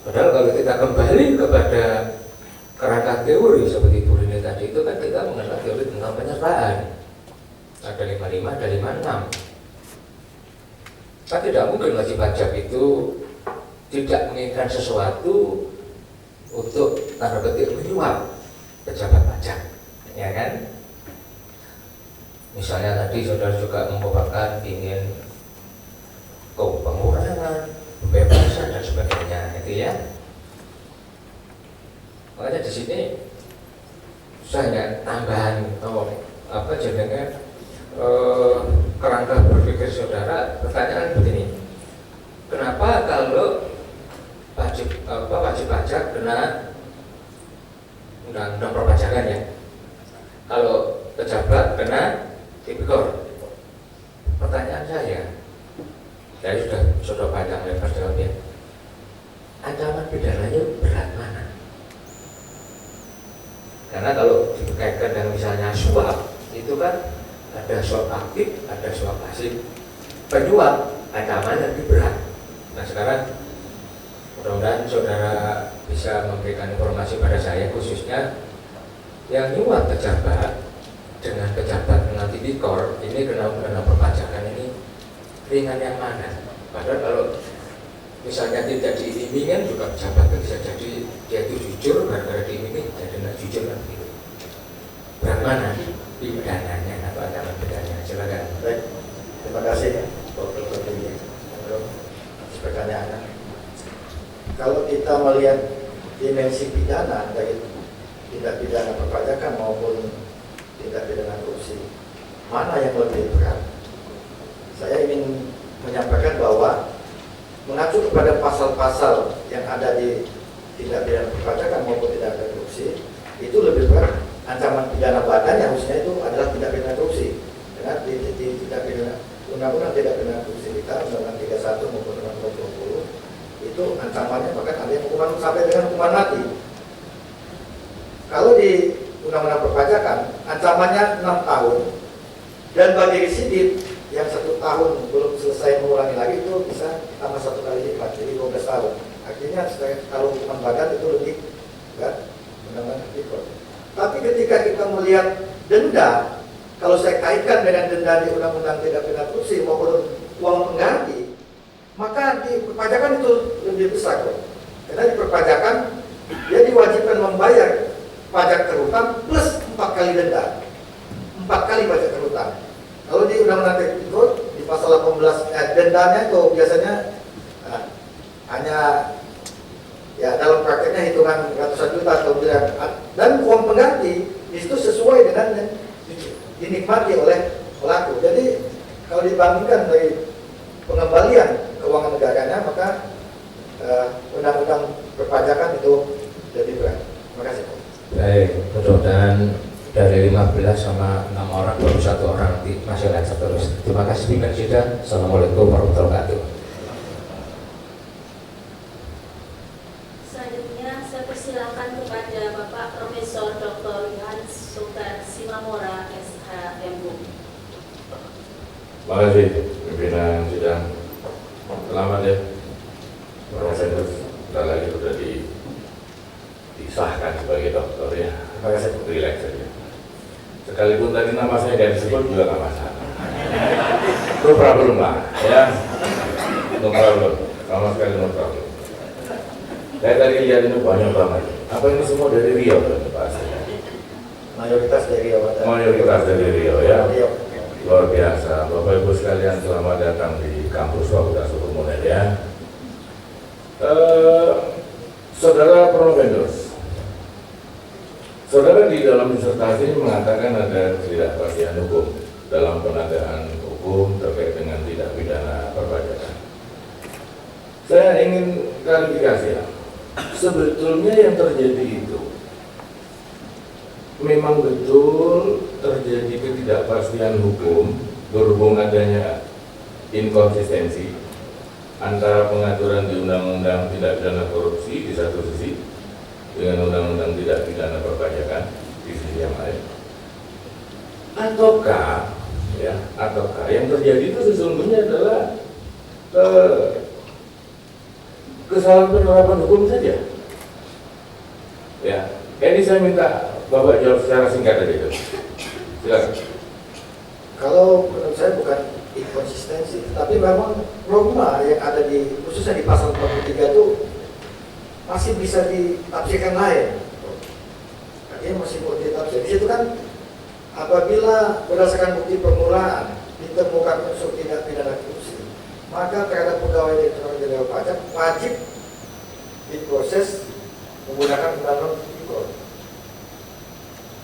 Padahal kalau kita kembali kepada kerangka teori seperti Bu Rini tadi itu kan kita mengenal teori tentang penyertaan. Ada 55, ada 56. Kan tidak mungkin wajib pajak itu tidak menginginkan sesuatu untuk tanda petik menyuap pejabat pajak, ya kan? Misalnya tadi saudara juga membawakan ingin pengurangan, pembebasan dan sebagainya, itu ya. Makanya di sini saya tambahan atau apa jadinya kerangka berpikir saudara. Pertanyaan begini, kenapa kalau wajib pajak kena undang-undang perpajakan ya, kalau pejabat kena tipikor? Pertanyaan saya sudah panjang lebar jawabnya. Ancaman pidananya berat mana? Karena kalau dikaitkan dengan misalnya suap, itu kan ada suap aktif, ada suap pasif. Penyuap ancaman lebih berat. Nah sekarang mudah-mudahan saudara bisa memberikan informasi pada saya, khususnya yang nyuap pejabat dengan pejabat dengan tipikor ini kena perpajakan ini ringan yang mana? Padahal kalau misalnya tidak diiming kan juga pejabat bisa jadi dia itu jujur, gara-gara diiming jadi nggak jujur kan gitu. Berat mana pidananya atau ancaman pidananya? Silakan. Baik, terima kasih Dr. Tinggi atas pertanyaannya. Kalau kita melihat dimensi pidana baik tindak pidana perpajakan maupun tindak pidana korupsi, mana yang lebih berat? Saya ingin menyampaikan bahwa mengacu kepada pasal-pasal yang ada di tindak pidana perpajakan maupun tindak pidana korupsi, itu lebih berat. Ancaman pidana badan yang harusnya itu adalah tindak pidana korupsi. Karena di tindak pidana undang-undang tindak pidana korupsi kita, undang-undang 31 maupun undang-undang 20, itu ancamannya bahkan ada yang hukuman sampai dengan hukuman mati. Kalau di undang-undang perpajakan ancamannya 6 tahun, dan bagi residip yang 1 tahun belum selesai mengulangi lagi itu bisa tambah 1 kali lipat, jadi 12 tahun. Artinya kalau hukuman badan itu lebih berat, undang-undang tipikor. Tapi ketika kita melihat denda, kalau saya kaitkan dengan denda di undang-undang tindak pidana korupsi maupun uang pengganti, maka di perpajakan itu lebih besar kok. Karena di perpajakan dia diwajibkan membayar pajak terhutang plus 4 kali denda, 4 kali pajak terhutang. Kalau di undang-undang tipikor di pasal 18 dendanya itu biasanya hanya ya dalam prakteknya hitungan ratusan juta atau miliar, dan uang pengganti itu sesuai dengan yang dinikmati oleh pelaku. Jadi kalau dibandingkan dari pengembalian keuangan negaranya, maka undang-undang perpajakan itu lebih berat. Terima kasih. Baik, mudah-mudahan dari 15 sama 6 orang baru 1 orang nanti masih lancar terus. Terima kasih pimpinan sidang. Assalamualaikum warahmatullahi wabarakatuh. Selanjutnya saya persilakan kepada Bapak Profesor Dr. Yohanes Sultan Simamora, SHMU. Terima kasih pimpinan sidang. Selamat ya. Profesor sebentar lagi sudah disahkan sebagai dokter ya. Terima kasih. Relax saja. Sekalipun tadi nama saya tidak disebut juga nggak masalah. No problem lah ya. No problem. Sama sekali no problem. Saya tadi lihat ini banyak banget. Apa ini semua dari Riau kan pasti? Mayoritas dari Riau. Mayoritas dari Riau ya. Riau. Luar biasa. Bapak Ibu sekalian, selamat datang di kampus Fakultas Hukum Uner ya. Saudara Pronovendus, saudara di dalam disertasi mengatakan ada ketidakpastian hukum dalam penegakan hukum terkait dengan tindak pidana perpajakan. Saya ingin klarifikasi ya. Sebetulnya yang terjadi itu memang betul terjadi ketidakpastian hukum berhubung adanya inkonsistensi antara pengaturan di Undang-Undang Tindak Pidana Korupsi di satu sisi dengan Undang-Undang Tindak Pidana Perpajakan di sisi yang lain. Ataukah yang terjadi itu sesungguhnya adalah kesalahan penerapan hukum saja. Ya, ini saya minta Bapak jawab secara singkat aja itu. Silakan. Kalau menurut saya bukan inkonsistensi, tapi memang norma yang ada di khususnya di pasal 43 itu masih bisa ditafsirkan lain. Artinya masih mau ditafsir. Di situ kan apabila berdasarkan bukti permulaan ditemukan unsur tindak pidana korupsi, maka terhadap pegawai Direktorat Jenderal Pajak wajib diproses menggunakan undang-undang tipikor.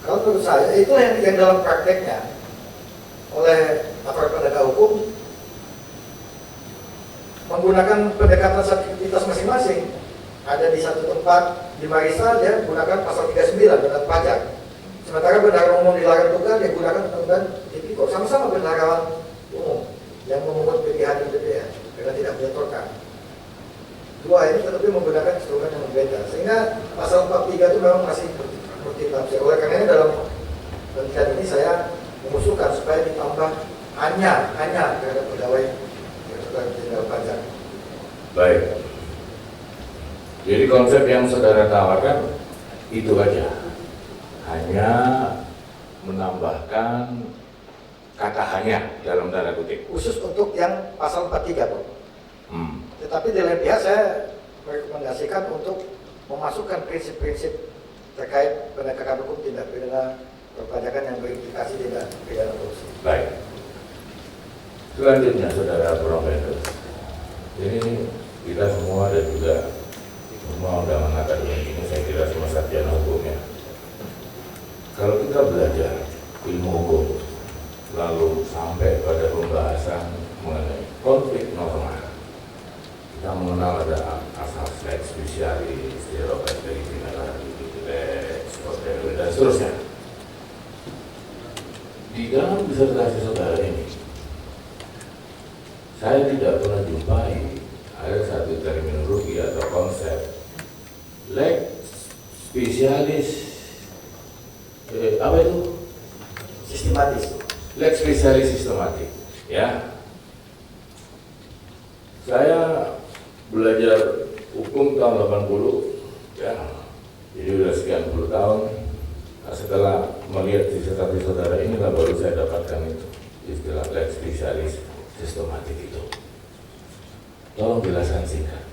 Kalau menurut saya itulah yang dalam prakteknya oleh aparat penegak hukum menggunakan pendekatan subjektivitas masing-masing. Ada di satu tempat di Marisa dia menggunakan pasal 39 tentang pajak. Sementara bendahara umum dilarang tukar dia gunakan undang-undang tipikor. Sama-sama bendahara umum yang memungut PPh dan PPN karena tidak menyetorkan. Dua ini tetapi menggunakan instrumen yang berbeda. Sehingga pasal 43 itu memang masih multitafsir. Oleh karena dalam penelitian ini saya mengusulkan supaya ditambah hanya terhadap pegawai Direktorat Jenderal Pajak. Baik. Jadi konsep yang saudara tawarkan itu aja, hanya menambahkan kata hanya dalam tanda kutip. Khusus untuk yang pasal 43, Pak. Hmm. Tetapi di lain pihak saya merekomendasikan untuk memasukkan prinsip-prinsip terkait penegakan hukum tindak pidana perpajakan yang berimplikasi tindak pidana korupsi. Baik. Selanjutnya, Saudara Profesor, ini kita semua dan juga semua undangan akademik ini saya kira semua sarjana hukumnya. Kalau kita belajar ilmu hukum, lalu sampai pada pembahasan mengenai konflik norma, kita mengenal ada asas lex specialis, derogat dari lex, dan seterusnya. Di dalam disertasi saudara ini, saya tidak pernah jumpai ada satu terminologi atau konsep lex spesialis apa itu? Sistematis. Lex spesialis sistematik, ya. Saya belajar hukum tahun 80, ya. Jadi sudah sekian puluh tahun. Nah, setelah melihat disertasi saudara inilah baru saya dapatkan itu istilah lex spesialis sistematik itu. Tolong jelaskan singkat,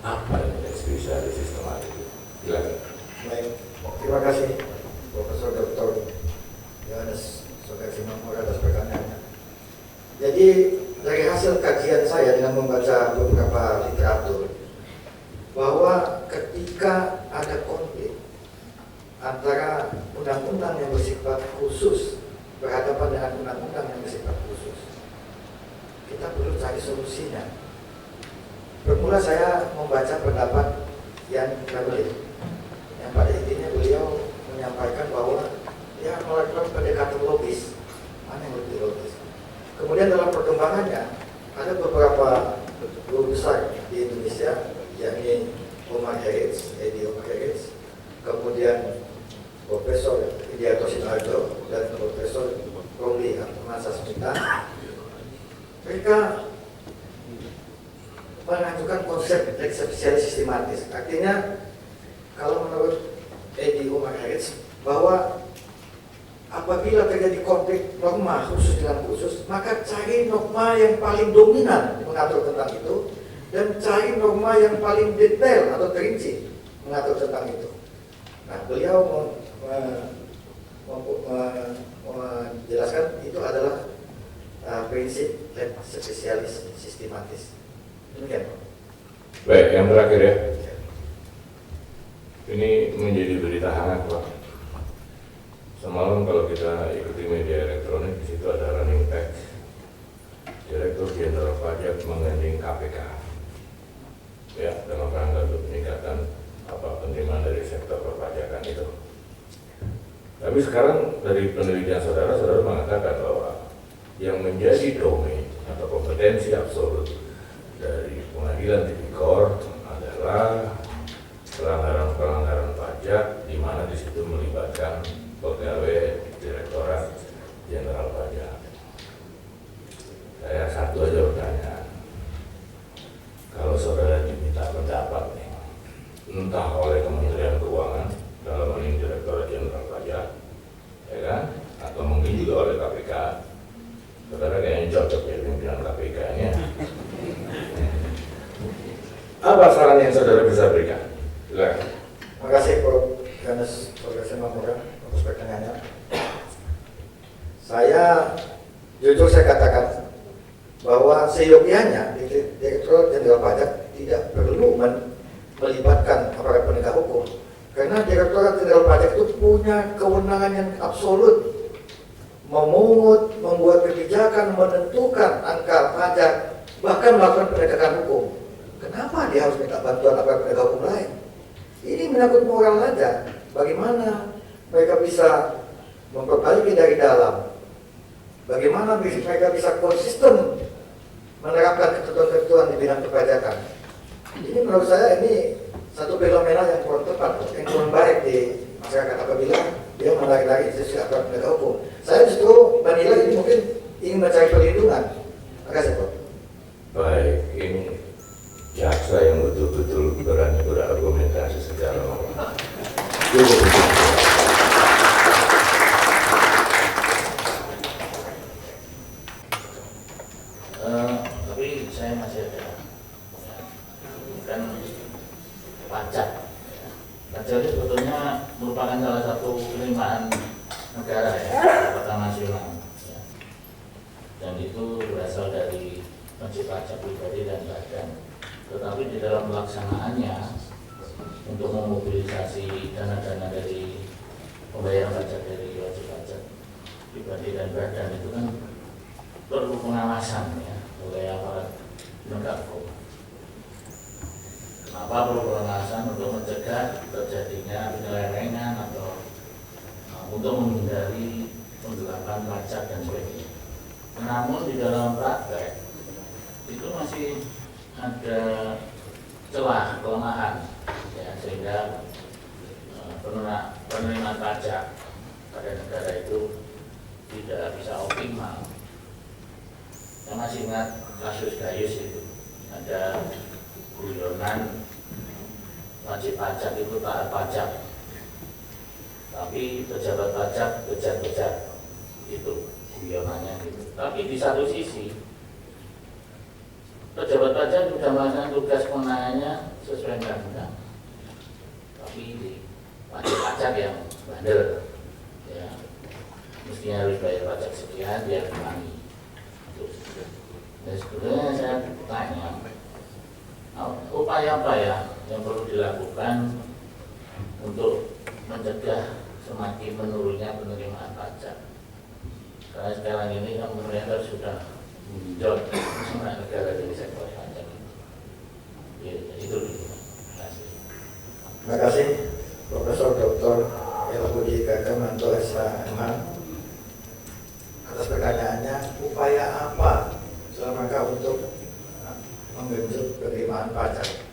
apa ini lex spesialis sistematik itu? Silakan. Baik, terima kasih Profesor Dr. Yohanes Soekarsimamura atas pertanyaannya. Jadi dari hasil kajian saya dengan membaca beberapa literatur, bahwa ketika ada konflik antara undang-undang yang bersifat khusus berhadapan dengan undang-undang yang bersifat khusus, kita perlu cari solusinya. Bermula saya membaca pendapat Ian Cavalier, yang pada intinya beliau menyampaikan bahwa ya melakukan pendekatan logis, mana yang lebih logis. Kemudian dalam perkembangannya ada beberapa guru besar di Indonesia, yakni Omar Harris, Edi Omar Harris, kemudian Profesor Widiarto Sinarjo dan Profesor Romli Atmasa-Smita. Mereka mengajukan konsep lex spesialis sistematis. Artinya kalau menurut Edi Omar Harris bahwa apabila terjadi konflik norma khusus dengan khusus, maka cari norma yang paling dominan mengatur tentang itu dan cari norma yang paling detail atau terinci mengatur tentang itu. Nah, beliau menjelaskan itu adalah prinsip lex spesialis sistematis. Demikian, Pak. Baik, yang terakhir ya. Ini menjadi berita hangat, Pak. Semalam kalau kita ikuti media elektronik, di situ ada running text Direktur Jenderal Pajak menggandeng KPK, ya, dalam rangka untuk meningkatkan penerimaan dari sektor perpajakan itu. Tapi sekarang dari penelitian saudara mengatakan bahwa yang menjadi domain atau kompetensi absolut dari pengadilan tipikor adalah pelanggaran pajak, di mana di situ melibatkan pegawai Direktorat Jenderal Pajak. Saya satu aja pertanyaan, kalau saudara diminta pendapat nih, entah oleh Kementerian Keuangan dalam ini Direktorat Jenderal Pajak, ya kan, atau mungkin juga oleh KPK, saudara kayaknya cocok ya pimpinan KPK-nya. Apa saran yang saudara bisa berikan? Silakan. Terima kasih Prof. Yohanes Soekarsimamura atas pertanyaannya. Jujur saya katakan bahwa seyogianya Direktorat Jenderal Pajak tidak perlu melibatkan aparat penegak hukum, karena Direktorat Jenderal Pajak itu punya kewenangan yang absolut memungut, membuat kebijakan, menentukan angka pajak, bahkan melakukan penegakan hukum. Kenapa dia harus minta bantuan aparat penegak hukum lain? Ini menyangkut moral aja. Bagaimana mereka bisa memperbaiki dari dalam? Bagaimana mereka bisa konsisten menerapkan ketentuan-ketentuan di bidang perpajakan? Ini menurut saya ini satu fenomena yang kurang tepat, yang kurang baik di masyarakat apabila dia menarik-narik institusi aparat penegak hukum. Saya justru menilai ini mungkin ingin mencari perlindungan. Terima kasih, Pak. Baik. saya masih ada kan pajak. Pajak itu sebetulnya merupakan salah satu penerimaan negara ya, pendapatan nasional. Ya. Dan itu berasal dari wajib pajak pribadi dan badan. Tetapi di dalam pelaksanaannya untuk memobilisasi dana-dana dari pembayaran pajak dari wajib pajak pribadi dan badan itu kan perlu pengawasan ya oleh aparat penegak hukum. Kenapa perlu pengawasan? Untuk mencegah terjadinya penyelewengan atau untuk menghindari penggelapan pajak dan sebagainya. Namun di dalam praktek itu masih ada celah kelemahan ya, sehingga penerimaan pajak pada negara itu tidak bisa optimal. Saya masih ingat kasus Gayus itu, ada guyonan wajib pajak itu taat pajak, tapi pejabat pajak bejat-bejat, itu guyonannya gitu. Tapi di satu sisi pejabat pajak sudah melaksanakan tugas kewenangannya sesuai undang-undang, tapi wajib pajak yang bandel ya, mestinya harus bayar pajak sekian dia kurangi. Dan sebetulnya saya tanya, upaya apa ya yang perlu dilakukan untuk mencegah semakin menurunnya penerimaan pajak? Karena sekarang ini kan pemerintah sudah menjot semua negara dari sektor pajak. Ya, itu dulu. Terima kasih. Terima kasih Profesor Dr. Elbudi Gagamanto SH.M.H. atas pertanyaannya, upaya apa dalam rangka untuk menggenjot penerimaan pajak.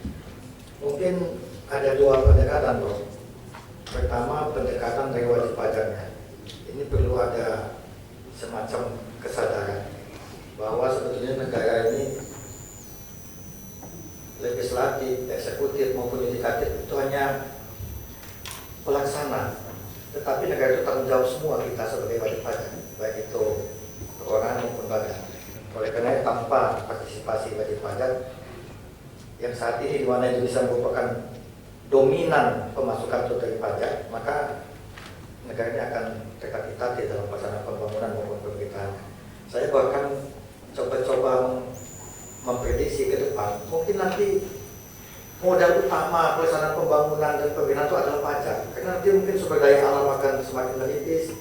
Mungkin ada dua pendekatan, Bro. Pertama, pendekatan dari wajib pajaknya. Ini perlu ada semacam kesadaran bahwa sebetulnya negara ini legislatif, eksekutif maupun yudikatif itu hanya pelaksana, tetapi negara itu tanggung jawab semua kita sebagai wajib pajak, baik itu perorangan maupun badan. Oleh karena itu, tanpa partisipasi wajib pajak yang saat ini di mana Indonesia merupakan dominan pemasukan itu dari pajak, maka negara ini akan terkatit-katit dalam pelaksanaan pembangunan maupun pemerintahan. Saya bahkan coba-coba memprediksi ke depan, mungkin nanti modal utama pelaksanaan pembangunan dan pemerintahan itu adalah pajak, karena nanti mungkin sumber daya alam akan semakin menipis,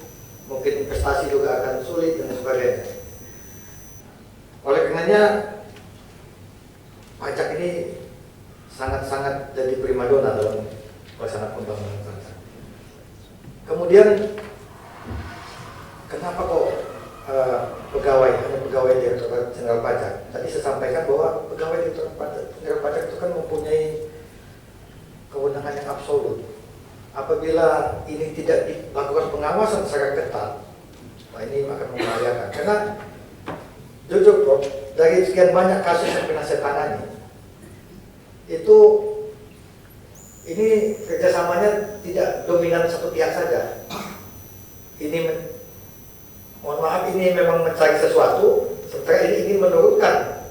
mungkin investasi juga akan sulit dan sebagainya. Oleh karenanya pajak ini sangat-sangat jadi primadona dalam pelaksanaan pembangunan bangsa. Kemudian kenapa kok hanya pegawai Direktorat Jenderal Pajak? Tadi saya sampaikan bahwa pegawai Direktorat Jenderal Pajak itu kan mempunyai kewenangan yang absolut. Apabila ini tidak dilakukan pengawasan secara ketat, nah ini akan membahayakan. Karena jujur Prof, dari sekian banyak kasus yang pernah saya tangani, itu ini kerjasamanya tidak dominan satu pihak saja. Ini mohon maaf, ini memang mencari sesuatu, sementara ini ingin menurunkan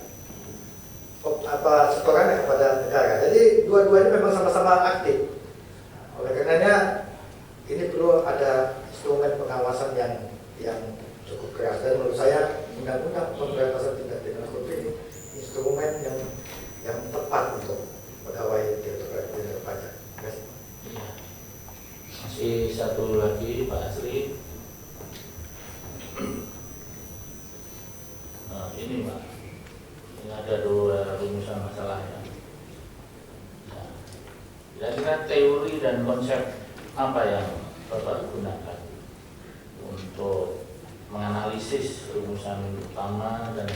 setorannya kepada negara. Jadi dua-duanya memang sama-sama aktif. Oleh karenanya ini perlu ada instrumen pengawasan yang cukup keras, dan menurut saya undang-undang pemberantasan tindak pidana korupsi ini instrumen yang tepat untuk pegawai Direktorat Jenderal Pajak. Terima kasih. Masih satu lagi Pak Asri. Ini Pak, ini ada dua rumusan masalah ya. Kira-kira teori dan konsep apa yang Bapak gunakan untuk menganalisis rumusan utama dan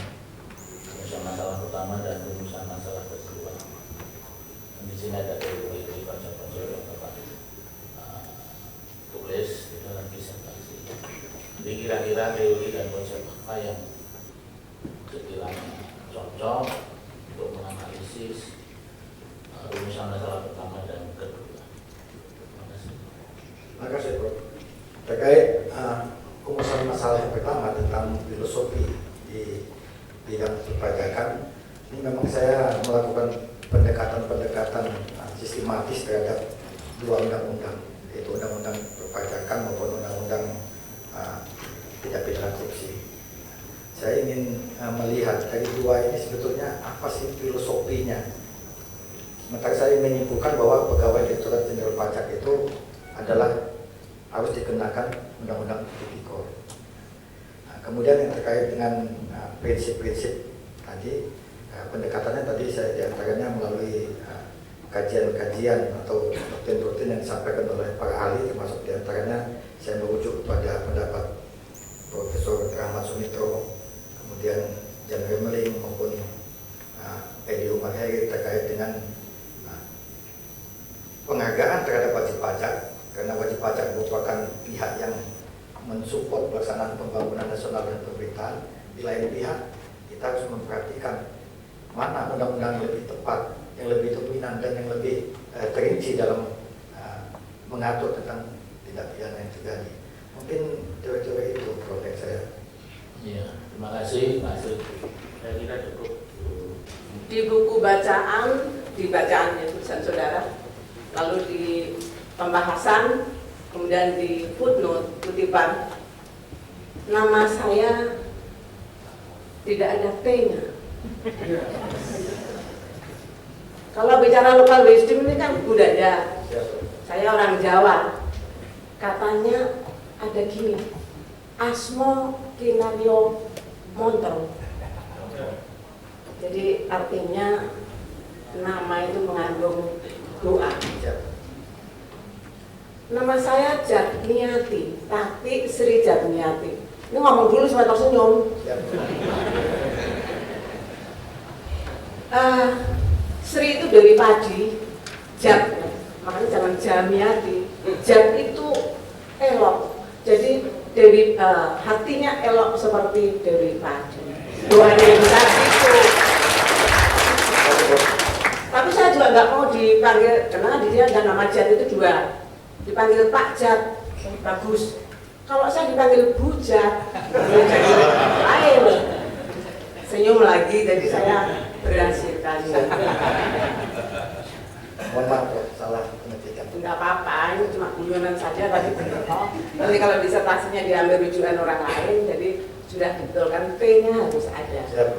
rumusan masalah pertama dan rumusan masalah kedua? Dan di sini ada teori konsep-konsep yang Bapak tulis di dalam disertasi. Jadi kira-kira teori dan konsep apa yang sekiranya cocok untuk menganalisis rumusan masalah pertama dan kedua? Terima kasih. Terima kasih Prof. Terkait rumusan masalah yang pertama tentang filosofi di bidang perpajakan, Ini memang saya melakukan pendekatan-pendekatan sistematis terhadap dua undang-undang, yaitu undang-undang perpajakan maupun undang-undang tindak pidana korupsi. Saya ingin melihat dari dua ini sebetulnya apa sih filosofinya. Sementara saya menyimpulkan bahwa pegawai Direktorat Jenderal Pajak itu adalah harus dikenakan undang-undang tipikor. Nah, kemudian yang terkait dengan prinsip-prinsip tadi, pendekatannya tadi saya diantaranya melalui kajian-kajian atau doktrin-doktrin yang disampaikan oleh para ahli, termasuk diantaranya saya merujuk kepada pendapat Profesor Rahmat Sumitro, kemudian Jan Remeling maupun Edi Umar Heri terkait dengan penghargaan terhadap wajib pajak, karena wajib pajak merupakan pihak yang mensupport pelaksanaan pembangunan nasional dan pemerintahan. Di lain pihak, kita harus memperhatikan mana undang-undang yang lebih tepat, yang lebih dominan dan yang lebih terinci dalam mengatur tentang tindak pidana yang terjadi. Mungkin teori-teori itu proyek saya. Iya, terima kasih Mas. Saya kira cukup. Di buku bacaan, di bacaannya tulisan saudara, lalu di pembahasan, kemudian di footnote, kutipan, nama saya tidak ada P-nya. Kalau bicara local wisdom ini kan budaya. Saya orang Jawa. Katanya ada gini, asmo kinario montro. Jadi artinya nama itu mengandung doa. Nama saya Jatniati, tapi Sri Jatniati. Ini ngomong dulu supaya tersenyum. Sri itu dari padi, Jat, makanya jangan Jamiati. Jat itu elok, jadi dari hatinya elok seperti dari padi. Doanya yang besar itu. Tapi saya juga nggak mau dipanggil, karena di dia ada nama Jat itu dua. Dipanggil Pak Jat, bagus. Kalau saya dipanggil Bu Jat, jadi lain. Senyum lagi, jadi saya berhasil kali. Mohon maaf, salah pengertian. Tidak apa-apa, ini cuma guyonan saja tadi benar kok. Nanti kalau disertasinya diambil rujukan orang lain, jadi sudah betul kan P-nya harus ada. Siap.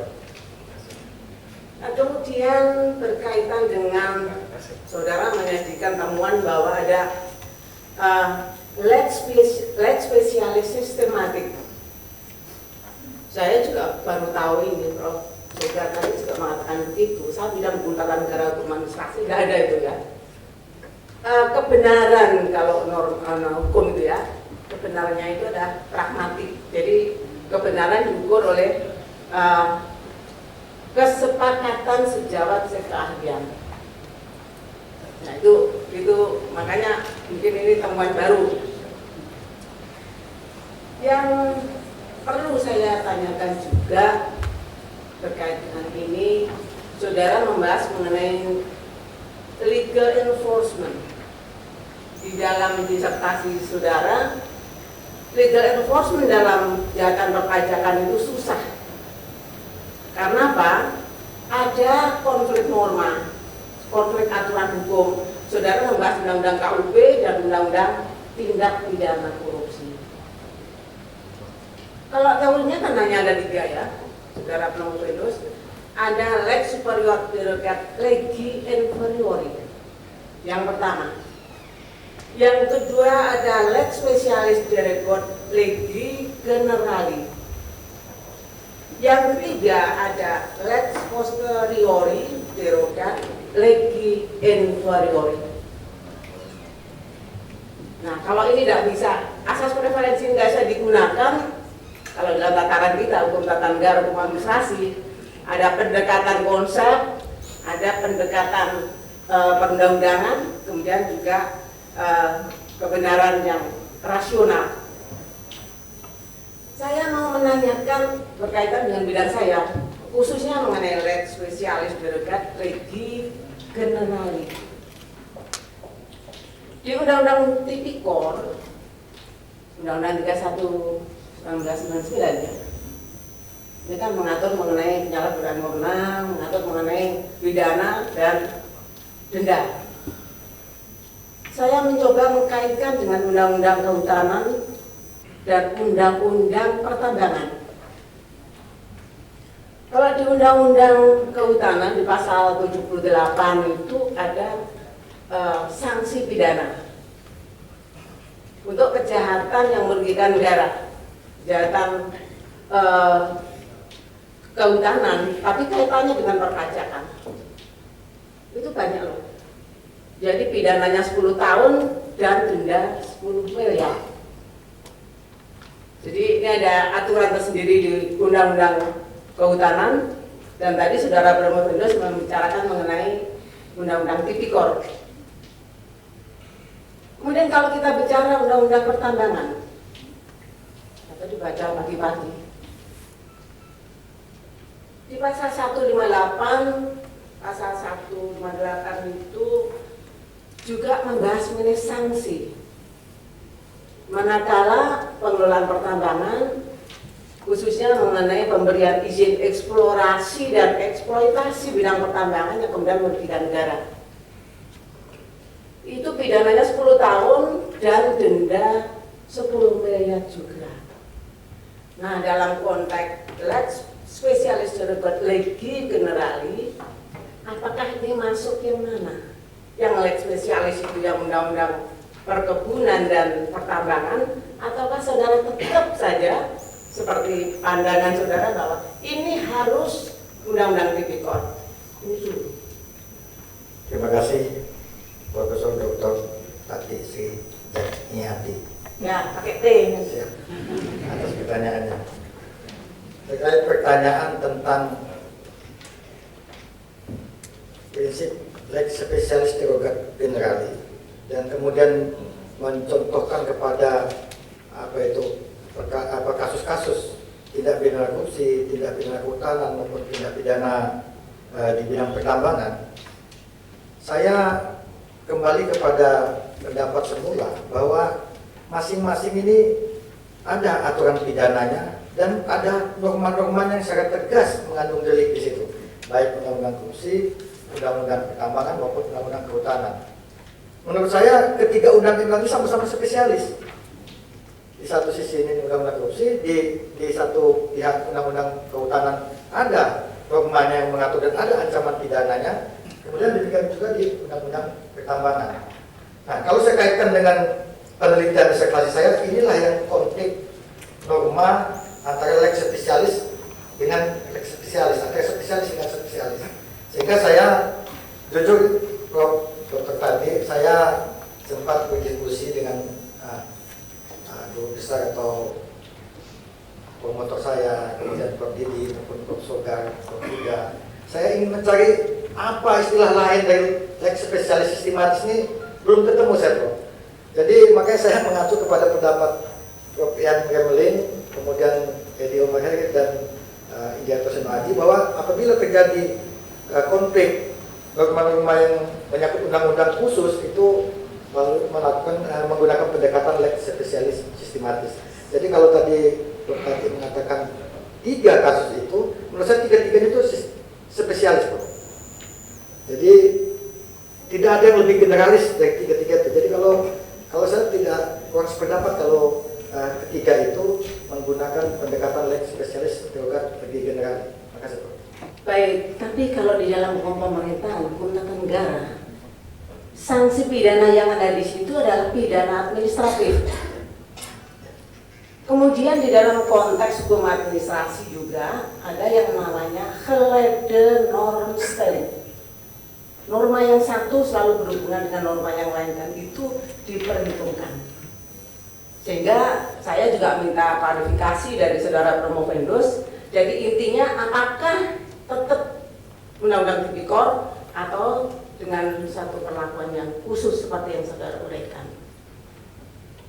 Nah, kemudian berkaitan dengan saudara menyajikan temuan bahwa ada leg spesialis sistematik. Saya juga baru tahu ini, Prof. Saudara tadi juga mengatakan begitu. Saya bidang hukum tata negara hukum administrasi, tidak ada itu ya. Kebenaran kalau norma hukum itu ya, kebenarannya itu adalah pragmatik. Jadi kebenaran diukur oleh kesepakatan sejawat sekeahlian. Nah itu makanya mungkin ini temuan baru yang perlu saya tanyakan juga terkait dengan ini. Saudara membahas mengenai legal enforcement di dalam disertasi saudara. Legal enforcement dalam kejahatan perpajakan itu susah. Karena apa? Ada konflik norma, konflik aturan hukum. Saudara membahas undang-undang KUP dan undang-undang tindak pidana korupsi. Kalau teorinya kan hanya ada 3 ya, saudara penulis. Ada lex superior derogat legi inferiori. Yang pertama. Yang kedua ada lex specialis derogat legi generali. Yang ketiga ada lex posteriori derogat legi inferiori. Nah, kalau ini tidak bisa, asas preferensi nggak bisa digunakan. Kalau dalam tataran kita, hukum tata negara, hukum administrasi, ada pendekatan konsep, ada pendekatan perundang-undangan, kemudian juga kebenaran yang rasional. Saya mau menanyakan berkaitan dengan bidang saya, khususnya mengenai lex spesialis derogat legi generali. Di Undang-Undang Tipikor, Undang-Undang 31/1999 ya, Ini kan mengatur mengenai penyalahgunaan wewenang, mengatur mengenai pidana dan denda. Saya mencoba mengkaitkan dengan Undang-Undang Kehutanan dan Undang-Undang Pertambangan. Kalau di Undang-Undang Kehutanan di pasal 78 itu ada sanksi pidana untuk kejahatan yang merugikan negara, kejahatan kehutanan, tapi kaitannya dengan perpajakan. Itu banyak loh. Jadi pidananya 10 tahun dan denda 10 miliar. Jadi ini ada aturan tersendiri di Undang-Undang Kehutanan, dan tadi Saudara Bromo Fendos membicarakan mengenai Undang-Undang Tipikor. Kemudian kalau kita bicara Undang-Undang Pertambangan, tadi baca pagi-pagi. Di pasal 158, pasal 158 itu juga membahas mengenai sanksi. Manakala pengelolaan pertambangan, khususnya mengenai pemberian izin eksplorasi dan eksploitasi bidang pertambangan yang kemudian merugikan negara, itu pidananya 10 tahun dan denda 10 miliar juga. Nah, dalam konteks lex spesialis derogat legi generali, apakah ini masuk yang mana? Yang lex spesialis itu yang undang-undang perkebunan dan pertambangan, ataukah saudara tetap saja seperti pandangan saudara bahwa ini harus undang-undang tipikor? Ini dulu. Terima kasih Profesor Dr. Tati Sri Niati. Ya, pakai T. Siap. Atas pertanyaannya. Terkait pertanyaan tentang prinsip lex spesialis derogat generali dan kemudian mencontohkan kepada kasus-kasus tindak pidana korupsi, tindak pidana kehutanan maupun tindak pidana di bidang pertambangan, saya kembali kepada pendapat semula bahwa masing-masing ini ada aturan pidananya dan ada norma-norma yang sangat tegas mengandung delik di situ, baik undang-undang korupsi, undang-undang pertambangan maupun undang-undang kehutanan. Menurut saya ketiga undang-undang ini sama-sama spesialis. Di satu sisi ini undang-undang korupsi, di satu pihak undang-undang kehutanan ada normanya yang mengatur dan ada ancaman pidananya. Kemudian demikian juga di undang-undang pertambangan. Nah, kalau saya kaitkan dengan penelitian disertasi saya, inilah yang konflik norma antara lex spesialis dengan lex spesialis, antara spesialis dengan spesialis. Sehingga saya jujur, Prof. Dr. Tadi, saya sempat berdiskusi dengan guru besar atau promotor saya, kemudian Prof. Didi, maupun Prof. Sogar, Prof. Buda. Saya ingin mencari apa istilah lain dari lex spesialis sistematis ini, belum ketemu saya, Prof. Jadi makanya saya mengacu kepada pendapat Prof. Ian Gemelin, kemudian Edi Omar Herit dan Indiarto Seno Aji, bahwa apabila terjadi konflik norma-norma yang menyangkut undang-undang khusus itu menggunakan pendekatan lex spesialis sistematis. Jadi kalau tadi Prof. Tati mengatakan 3 kasus itu, menurut saya 3-3 itu spesialis, Prof. Jadi tidak ada yang lebih generalis dari 3-3 itu. Jadi kalau saya tidak kurang sependapat kalau ketiga itu menggunakan pendekatan lex spesialis derogat lebih general. Terima kasih, Prof. Baik, tapi kalau di dalam hukum pemerintahan, hukum tata negara, sanksi pidana yang ada di situ adalah pidana administratif. Kemudian di dalam konteks hukum administrasi juga ada yang namanya gelede normstelling. Norma yang satu selalu berhubungan dengan norma yang lain dan itu diperhitungkan. Sehingga saya juga minta klarifikasi dari Saudara Bromo Fendos. Jadi intinya apakah tetap undang-undang tipikor atau dengan satu perlakuan yang khusus seperti yang saudara uraikan?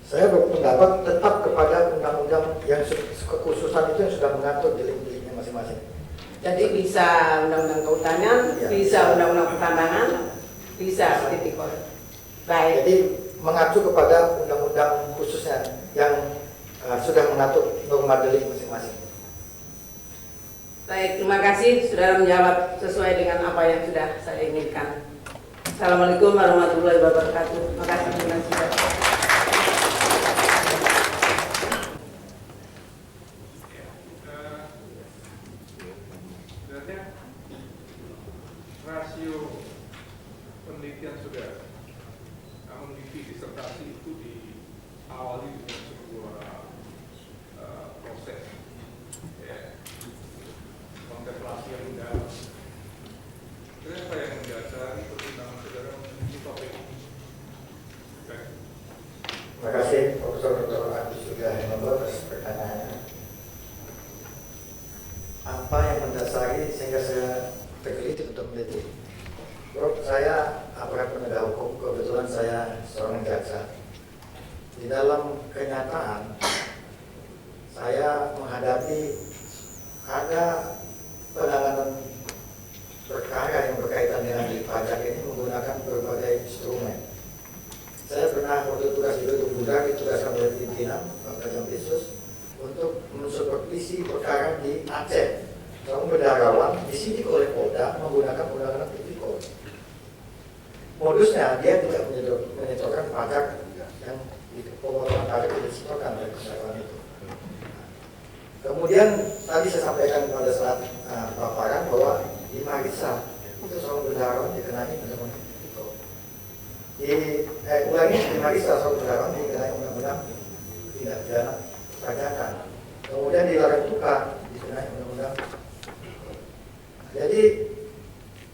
Saya berpendapat tetap kepada undang-undang yang kekhususan itu yang sudah mengatur delik-deliknya masing-masing. Jadi bisa undang-undang kehutanan, ya, bisa undang-undang pertambangan, bisa tipikor. Baik. Jadi mengacu kepada undang-undang khususnya yang sudah mengatur norma delik masing-masing. Baik, terima kasih sudah menjawab sesuai dengan apa yang sudah saya inginkan. Assalamualaikum warahmatullahi wabarakatuh. Terima kasih dengan sudah. Sebenarnya rasio penelitian saudara, namun disertasi itu diawali dengan sebuah proses kontemplasi yang mendalam. Kenapa yang mendasari pertimbangan saudara memilih topik ini? Terima kasih Profesor Dr. Agus Surya Henoto atas pertanyaannya. Apa yang mendasari sehingga saya tergelitik untuk meneliti? Prof, saya aparat penegak hukum, kebetulan saya seorang jaksa. Di dalam kenyataan, saya menghadapi ada penanganan perkara yang berkaitan dengan pajak ini menggunakan berbagai instrumen. Saya pernah waktu tugas di Bundar ditugaskan oleh pimpinan Pak Jampisus untuk mensupervisi perkara di Aceh. Seorang bendaharawan disidik oleh Polda menggunakan undang-undang tipikor. Modusnya dia tidak menyetorkan pajak yang pemotongan pajak tidak disetorkan oleh bendaharawan itu. Kemudian tadi saya sampaikan pada saat paparan bahwa di Marisa itu seorang bendaharawan dikenai undang-undang tipikor. Di Marisa seorang bendaharawan dikenai undang-undang tindak pidana pajakan. Kemudian di Larantuka dikenai undang-undang. Jadi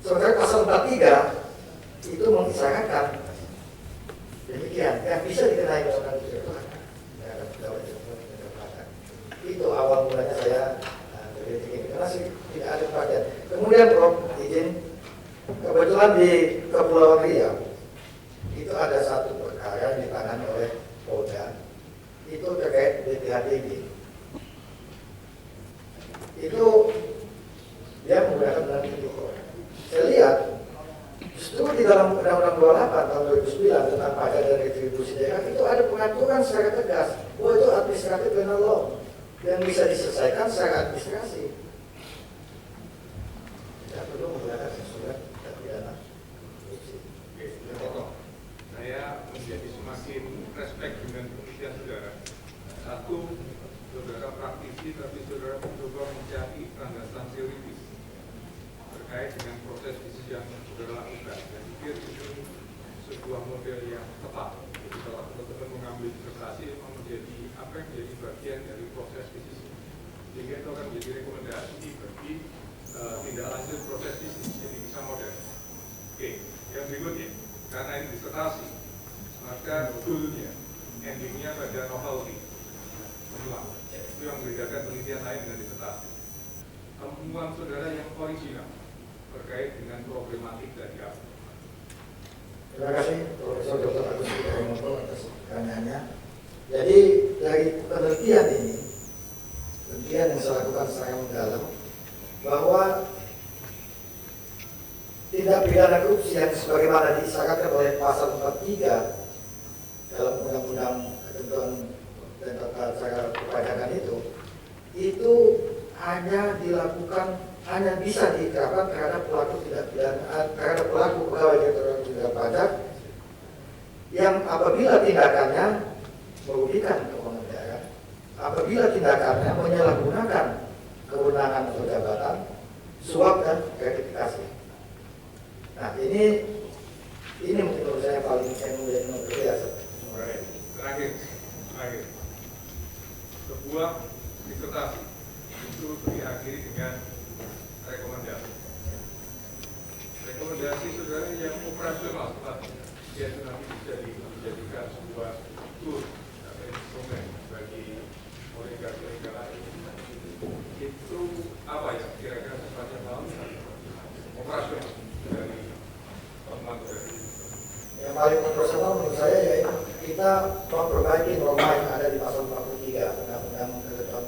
sementara pasal 43 itu mengisyaratkan demikian yang bisa dikenai undang-undang itu awal mulanya saya kritik ini karena tidak ada perhatian. Kemudian Prof izin, kebetulan di Kepulauan Riau itu ada satu perkara yang ditangani oleh Polda itu terkait BPHTB. Itu dia menggunakan undang tipikor. Saya lihat justru di dalam Undang-Undang 28 tahun 2009 tentang pajak dan retribusi daerah itu ada pengaturan secara tegas bahwa itu administratif penal law yang bisa diselesaikan secara administrasi. Tidak perlu menggunakan surat tindak pidana korupsi. Saya menjadi semakin respect dengan penelitian saudara. Satu, saudara praktisi, tapi saudara mencoba mencari landasan teoritis terkait dengan proses bisnis yang saudara lakukan. Saya pikir itu sebuah model yang tepat. Jadi kalau teman-teman mengambil investasi memang menjadi apa yang menjadi bagian dari proses bisnis, sehingga itu akan menjadi rekomendasi bagi tindak lanjut proses bisnis. Jadi bisa model. Oke, yang berikutnya, karena ini disertasi, maka goalnya, endingnya pada novelty, mengulang. Itu yang membedakan penelitian lain dengan disertasi. Temuan saudara yang original terkait dengan problematik dari apa? Terima kasih Profesor Dr. Agus Surya Henoto atas pertanyaannya. Jadi dari penelitian ini, penelitian yang saya lakukan secara mendalam, bahwa tindak pidana korupsi yang sebagaimana disyaratkan oleh pasal 43 dalam Undang-Undang Ketentuan dan Tata Cara Perpajakan itu hanya dilakukan, hanya bisa diterapkan terhadap pelaku tindak pidana, terhadap pelaku pegawai Direktorat Jenderal Pajak yang apabila tindakannya merugikan keuangan negara, apabila tindakannya menyalahgunakan kewenangan atau jabatan, suap dan gratifikasi. Nah ini mungkin menurut saya paling biasa. Terakhir, sebuah disertasi itu diakhiri dengan rekomendasi. Rekomendasi saudara yang operasional, dia nanti bisa dijadikan sebuah tool atau instrumen bagi organisasi lain. Itu apa ya kira-kira sepanjang tahun operasional dari teman saudara? Yang paling operasional menurut saya yaitu kita memperbaiki norma yang ada di pasal 43 Undang-Undang Ketentuan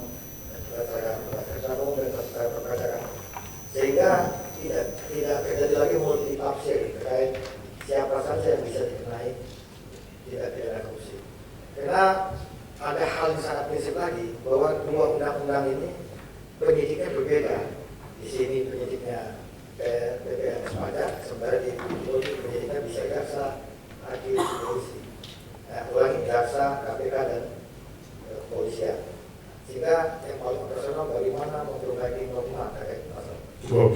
Cara Umum dan Tata Cara Perpajakan, sehingga tidak terjadi lagi multi tafsir terkait siapa saja yang bisa dikenai tindak pidana korupsi. Karena ada hal yang sangat prinsip lagi bahwa dua undang-undang ini penyidiknya berbeda. punya PPNS pajak sembari menjadikan bisa jaksa, hakim, polisi, ulangi jaksa, KPK dan kepolisian. Sehingga yang paling operasional bagaimana memperbaiki norma terkait masalah.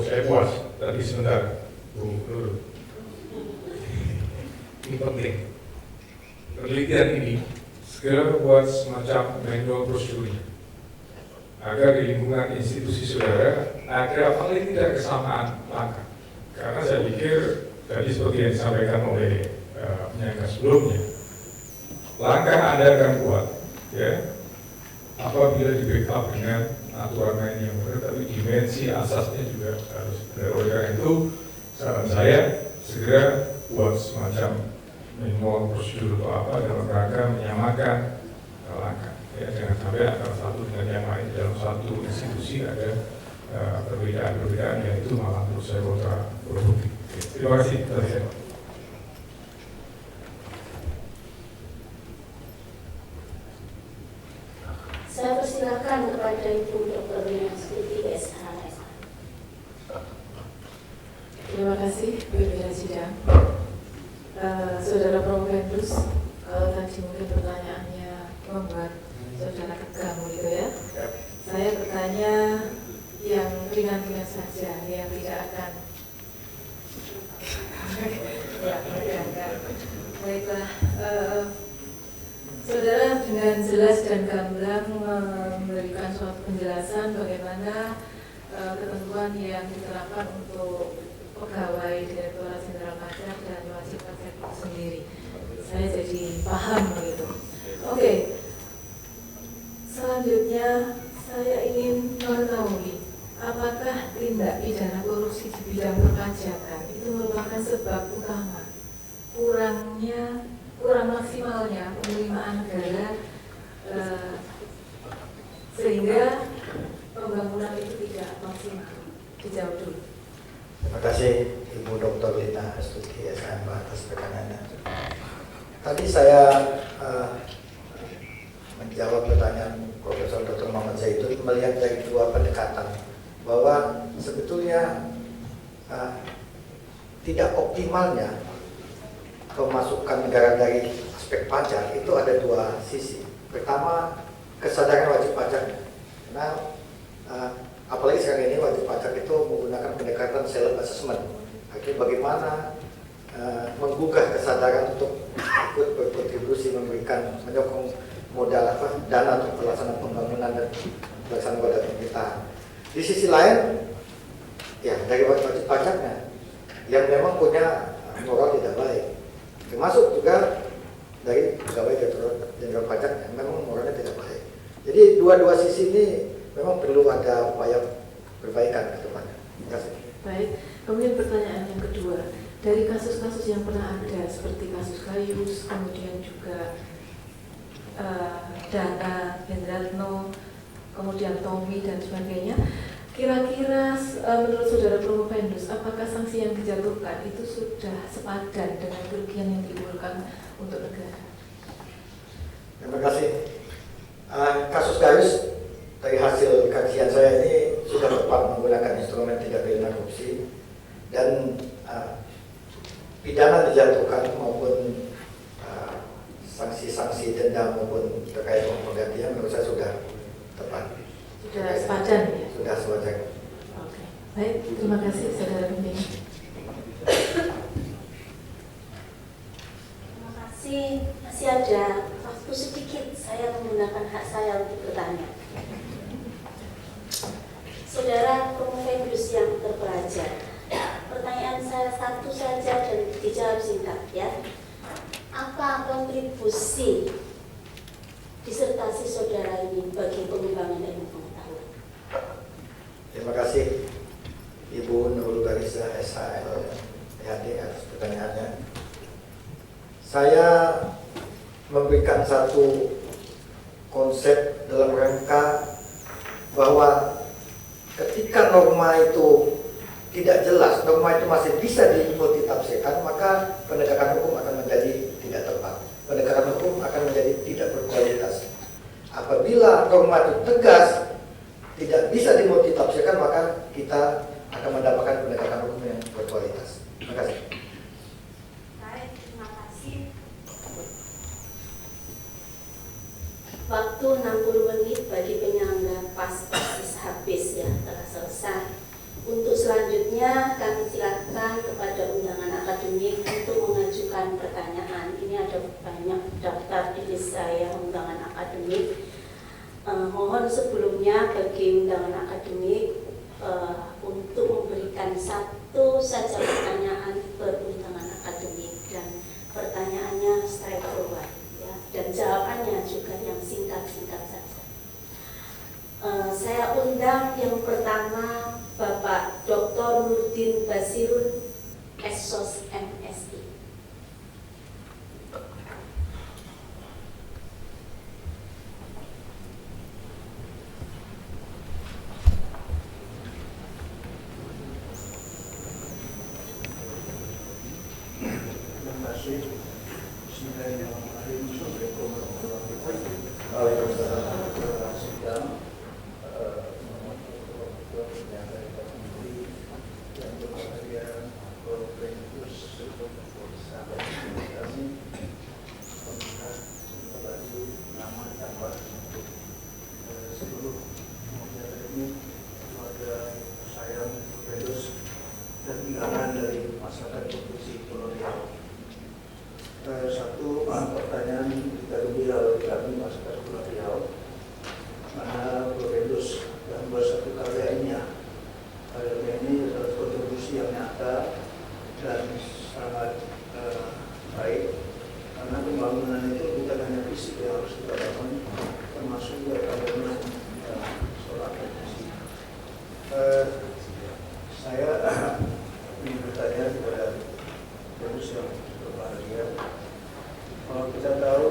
Saya puas. Tadi sebentar, Bu Nur. Ini penting. Penelitian ini segera buat semacam manual prosedurnya agar di lingkungan institusi saudara ada paling tidak kesamaan langkah. Karena saya pikir tadi seperti yang disampaikan oleh penyangga sebelumnya, langkah Anda akan kuat, ya, apabila di backup dengan aturan lain yang benar, tapi dimensi asasnya juga harus benar. Oleh karena itu, saran saya segera buat semacam manual prosedur atau apa dalam rangka menyamakan langkah. Ya, jangan sampai antara satu dengan yang lain dalam satu institusi ada perbedaan-perbedaan yang itu malah menurut saya kontraproduktif. Terima kasih. Saya persilakan kepada Ibu Dr. Rina Astuti, SHS. Terima kasih, pimpinan sidang. Saudara Promovendus, kalau tadi mungkin pertanyaannya membuat saudara tegang gitu ya. Saya bertanya yang ringan-ringan saja, yang tidak akan. Ya, enggak. Baiklah, saudara dengan jelas dan gamblang memberikan suatu penjelasan bagaimana ketentuan yang diterapkan untuk pegawai Direktorat Jenderal Pajak dan wajib pajak itu sendiri. Saya jadi paham begitu. Oke. Selanjutnya saya ingin mengetahui apakah tindak pidana korupsi di bidang perpajakan itu merupakan sebab utama kurang maksimalnya penerimaan negara sehingga pembangunan itu tidak maksimal. Dijawab dulu. Terima kasih Ibu Dr. Rina Astuti SHM atas pertanyaannya. Tadi saya menjawab pertanyaan Profesor Dr. Muhammad Zaitun melihat dari dua pendekatan bahwa sebetulnya tidak optimalnya pemasukan negara dari aspek pajak itu ada dua sisi. Pertama, kesadaran wajib pajaknya. Karena apalagi sekarang ini wajib pajak itu menggunakan pendekatan self assessment. Akhirnya bagaimana menggugah kesadaran untuk ikut berkontribusi menyokong modal dana untuk pelaksanaan pembangunan dan pelaksanaan roda pemerintahan. Di sisi lain, ya dari wajib pajaknya yang memang punya moral tidak baik, termasuk juga dari pegawai Direktorat Jenderal Pajak yang memang moralnya tidak baik. Jadi dua-dua sisi ini memang perlu ada upaya perbaikan ke depannya. Terima kasih. Baik, kemudian pertanyaan yang kedua, dari kasus-kasus yang pernah ada seperti kasus Gayus, kemudian juga Dana, Hendratno, kemudian Tommy dan sebagainya, kira-kira menurut saudara Promovendus, apakah sanksi yang dijatuhkan itu sudah sepadan dengan kerugian yang ditimbulkan untuk negara? Terima kasih. Kasus Gayus dari hasil kajian saya ini sudah tepat menggunakan instrumen tindak pidana korupsi dan pidana dijatuhkan maupun sanksi-sanksi denda maupun terkait uang penggantian menurut saya sudah tepat. Sudah sepadan ya? Sudah sepadan. Oke. Baik, terima kasih saudara pimpinan. Terima kasih. Masih ada waktu sedikit saya menggunakan hak saya untuk bertanya. Saudara Promovendus yang terpelajar, pertanyaan saya satu saja dan dijawab singkat ya. Apa kontribusi disertasi saudara ini bagi pengembangan ilmu pengetahuan? Terima kasih Ibu Nurul Barisa SHL PhD atas pertanyaannya. Saya memberikan satu konsep dalam rangka bahwa ketika norma itu tidak jelas, norma itu masih bisa dimultitafsirkan, maka penegakan hukum akan menjadi tidak tepat. Penegakan hukum akan menjadi tidak berkualitas. Apabila norma itu tegas, tidak bisa dimultitafsirkan, maka kita akan mendapatkan penegakan hukum yang berkualitas. Terima kasih. Baik, terima kasih. Waktu 60 menit bagi penyangga pas-pasis habis ya, telah selesai. Untuk selanjutnya kami silakan kepada undangan akademik untuk mengajukan pertanyaan. Ini ada banyak daftar di list saya undangan akademik. Mohon sebelumnya bagi undangan akademik untuk memberikan satu saja pertanyaan per undangan akademik dan pertanyaannya straightforward ya, dan jawabannya juga yang singkat-singkat saja. Saya undang yang pertama Bapak Dr. Nurdin Basirun, Esos MSI. Terima kasih. Bismillahirrahmanirrahim. Assalamualaikum warahmatullahi wabarakatuh. Waalaikumsalam. Sidang yang berbahagia Profesus sahabat kami pemerintah kembali nama tambah untuk seluruh pemuda akademik, keluarga sayang Profesus dan undangan dari masyarakat Provinsi Pulau Riau. Satu pertanyaan kita oleh kami masyarakat Pulau Riau, mana Profesus dan bersatu karyanya. Karya ini adalah kontribusi yang nyata dan sangat baik, karena pembangunan itu bukan hanya fisik yang harus kita lakukan, termasuk juga pembangunan soal energi. Saya ingin bertanya kepada Profesus yang berbahagia. Kalau kita tahu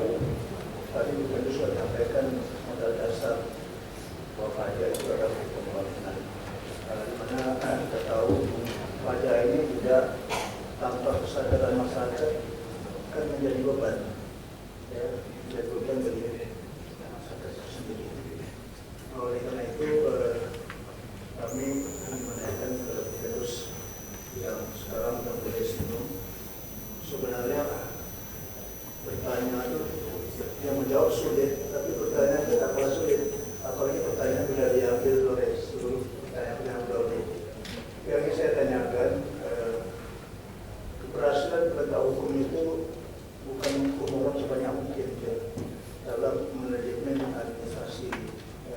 tadi Profesus sudah sampaikan modal dasar bahwa pajak itu adalah pembangunan. Di mana kita tahu pajak ini tidak tanpa kesadaran masyarakat kan menjadi beban, ya, menjadi beban bagi masyarakat sendiri. Oleh karena itu kami ingin menanyakan kepada Profesus yang sekarang sudah boleh sinum, sebenarnya bertanya itu yang menjawab sulit, tapi pertanyaan tidak kalah sulit, apalagi pertanyaan bila diambil oleh seluruh pertanyaan yang berdahulu. Yang ingin saya tanyakan, keberhasilan penegak hukum itu bukan menghukum orang sebanyak mungkin dalam manajemen administrasi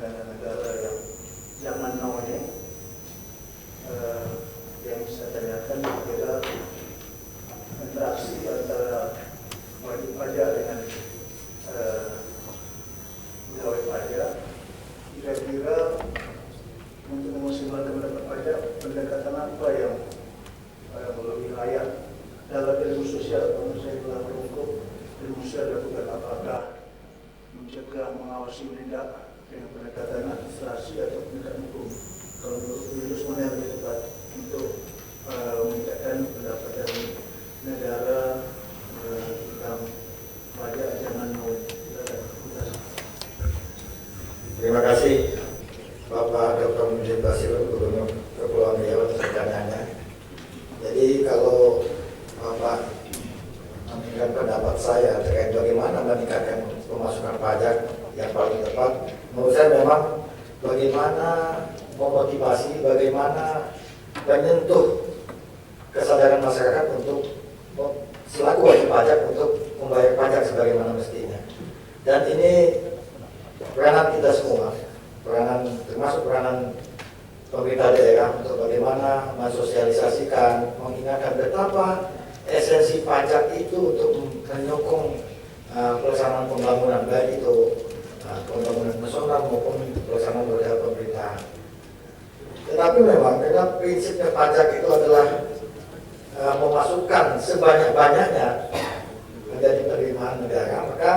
negara yang zaman now ini. Yang saya tanyakan adalah interaksi antara wajib pajak dengan pegawai pajak. Kira-kira untuk memaksimalkan pendapat pajak, pendekatan apa yang lebih layak dalam ilmu sosial? Kalau saya telah berhukum, ilmu sosial dilakukan apakah mencegah, mengawasi, menindak dengan pendekatan administrasi atau pendekatan hukum? Kalau menurut mana yang lebih tepat untuk meningkatkan pendapatan negara tentang pajak zaman now? Terima kasih Bapak Dr. Nurdin Basirun, Gubernur Kepulauan Riau atas pertanyaannya. Jadi kalau Bapak menginginkan pendapat saya terkait bagaimana meningkatkan pemasukan pajak yang paling tepat, menurut saya memang bagaimana memotivasi, bagaimana menyentuh kesadaran masyarakat untuk selaku wajib pajak untuk membayar pajak sebagaimana mestinya. Dan ini peranan kita semua, termasuk peranan pemerintah daerah untuk bagaimana mensosialisasikan, mengingatkan betapa esensi pajak itu untuk menyokong pelaksanaan pembangunan, baik itu pembangunan nasional maupun pelaksanaan roda pemerintahan. Tetapi memang karena prinsipnya pajak itu adalah memasukkan sebanyak-banyaknya menjadi penerimaan negara, maka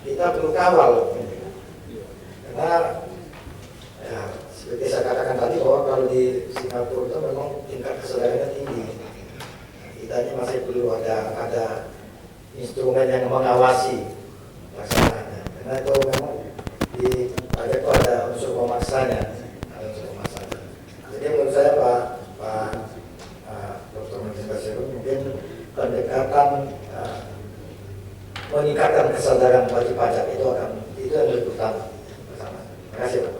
kita perlu kawal. Karena ya, seperti saya katakan tadi bahwa kalau di Singapura itu memang tingkat kesadarannya tinggi. Kita ini masih perlu ada instrumen yang mengawasi pelaksanaannya. Karena itu memang di pajak itu ada unsur pemaksanya, Jadi menurut saya Pak kesadaran wajib pajak itu yang lebih utama bersama. Terima kasih Pak.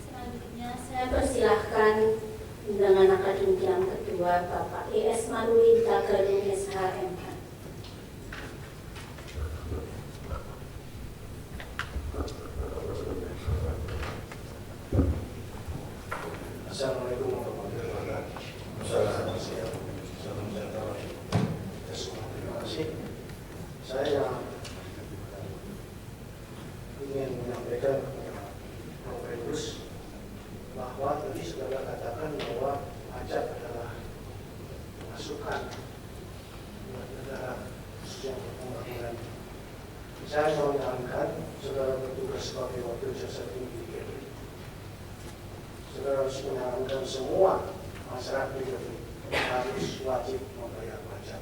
Selanjutnya saya persilahkan undangan akademik yang kedua Bapak E.S. Maruli Tagalung SHMH. Assalamualaikum warahmatullahi wabarakatuh. Selamat siang. Salam sejahtera. Terima kasih. Saya ingin menyampaikan kepada Prof. Idrus bahwa tadi sudah katakan bahwa pajak adalah masukan buat negara khususnya pembangunan. Saya mau menyarankan saudara bertugas sebagai wakil jasa tinggi DKI. Saudara harus menyarankan semua masyarakat DKI harus wajib membayar pajak.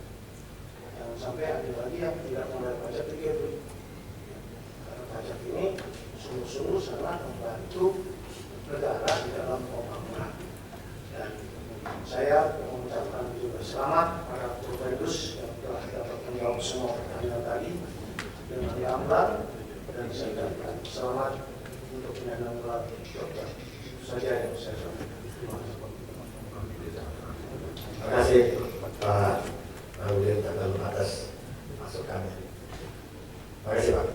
Jangan sampai ada lagi yang tidak membayar pajak DKI. Karena pajak ini sungguh-sungguh sangat membantu negara di dalam pembangunan. Dan saya mengucapkan juga selamat pada Prof. Idrus yang telah dapat menjawab semua pertanyaan tadi dengan gamblang, dan saya ucapkan selamat untuk penyandang gelar dokter. Itu saja yang saya sampaikan. Terima kasih. Terima kasih Pak Maruli Tagalung atas masukannya. Terima kasih Pak.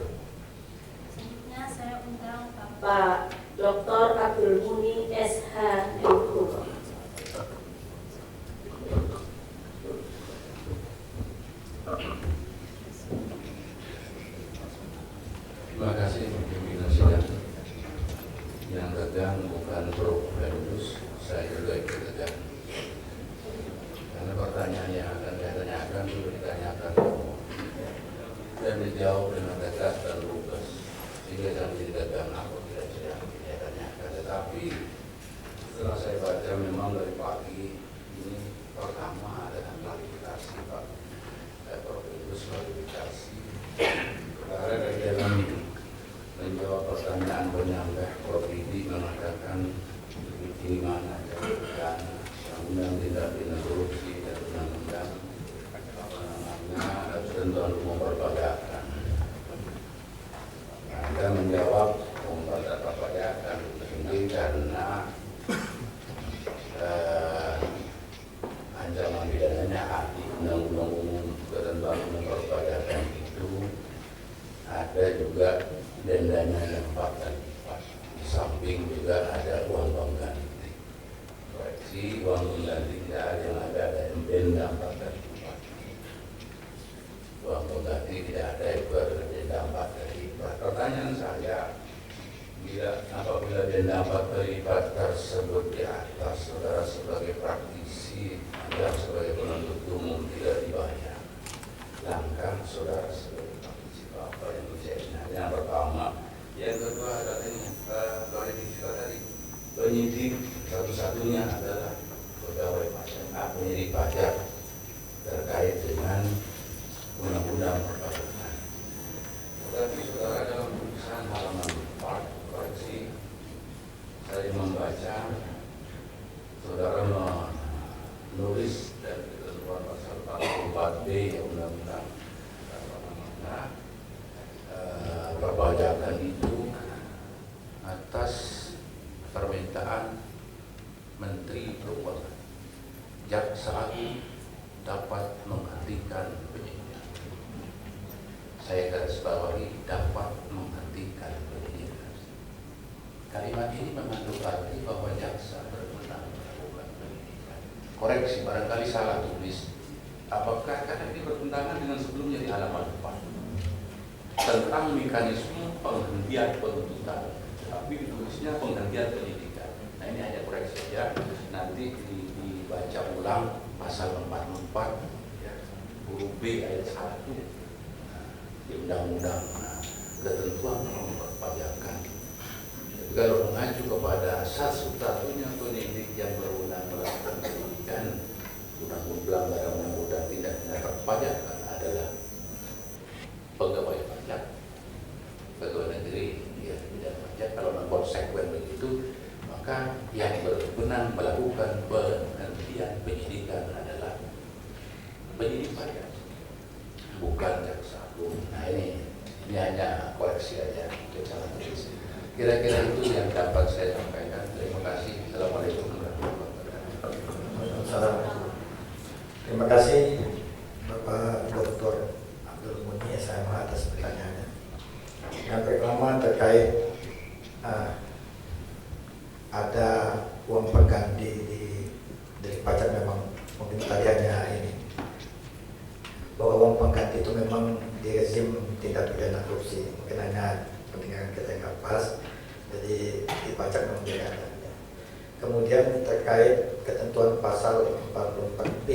Selanjutnya saya undang Bapak Dr. Abdul Muni SH Menko. Terima kasih pimpinan sidang. Yang tegang bukan Prof. Idrus, saya juga ikut tegang. Karena pertanyaan yang akan saya tanyakan sudah ditanyakan dan dijawab dengan tegas dan lugas, sehingga saya menjadi tegang apa kira-kira yang saya tanyakan. Tetapi setelah saya baca memang dari pagi ini pertama adalah klarifikasi Pak Prof. Idrus, klarifikasi karena dari dalam menjawab pertanyaan penyampaian Prof. Didi mengatakan ini mana dan undang tindak pidana korupsi dan undang-undang ketentuan umum perpajakan. Anda menjawab umum perpajakan ini karena ancaman pidananya ahli undang-undang umum ketentuan umum perpajakan itu ada juga dendanya yang 4 kali lipat. Di samping juga ada uang pengganti. Koreksi, uang pengganti tidak ada, yang ada denda 4 kali lipat. Uang pengganti tidak ada, itu ada denda 4 kali lipat. Pertanyaan saya, apabila denda 4 kali lipat tersebut di atas, saudara sebagai praktisi dan sebagai penuntut umum tidak dibayar, langkah saudara sebagai praktisi apa yang terjadi? Yang pertama, yang kedua adalah ini klarifikasi tadi, penyidik satu-satunya adalah pegawai pajak, penyidik pajak terkait dengan undang-undang perpajakan. Tetapi saudara dalam tulisan halaman 4, koreksi, saya membaca saudara menulis dari ketentuan pasal 44B undang-undang perpajakan itu atas permintaan Menteri Keuangan, Jaksa Agung dapat menghentikan penyidikan. Saya garis bawahi dapat menghentikan penyidikan. Kalimat ini mengandung arti bahwa jaksa berwenang melakukan penyidikan. Koreksi, barangkali salah tulis. Apakah karena ini bertentangan dengan sebelumnya di halaman 4 tentang mekanisme penghentian penuntutan, tapi ditulisnya penghentian penyidikan. Nah ini hanya koreksi saja. Nanti dibaca ulang pasal 44 ya, huruf B ayat 1 di undang-undang ketentuan umum perpajakan. Kalau mengacu kepada satu-satunya penyidik yang berwenang melakukan penyidikan undang-undang tindak pidana perpajakan adalah pegawai pajak, pegawai negeri, ya tidak pajak. Kalau non-konsekuen begitu, maka yang berwenang melakukan penghentian penyidikan adalah bukan jaksa agung. Nah ini hanya koreksi aja, jangan tulis. Kira-kira itu yang dapat saya sampaikan. Terima kasih. Assalamualaikum warahmatullahi wabarakatuh. Terima kasih Bapak Dr. Abdul Munie SHMH atas pertanyaannya. Yang pertama terkait ada uang pengganti dari pajak, memang mungkin tadi hanya ini bahwa uang pengganti itu memang di rezim tindak pidana korupsi, mungkin hanya pendengaran kita yang pas, jadi di pajak memang tidak ada. Kemudian terkait ketentuan pasal 44B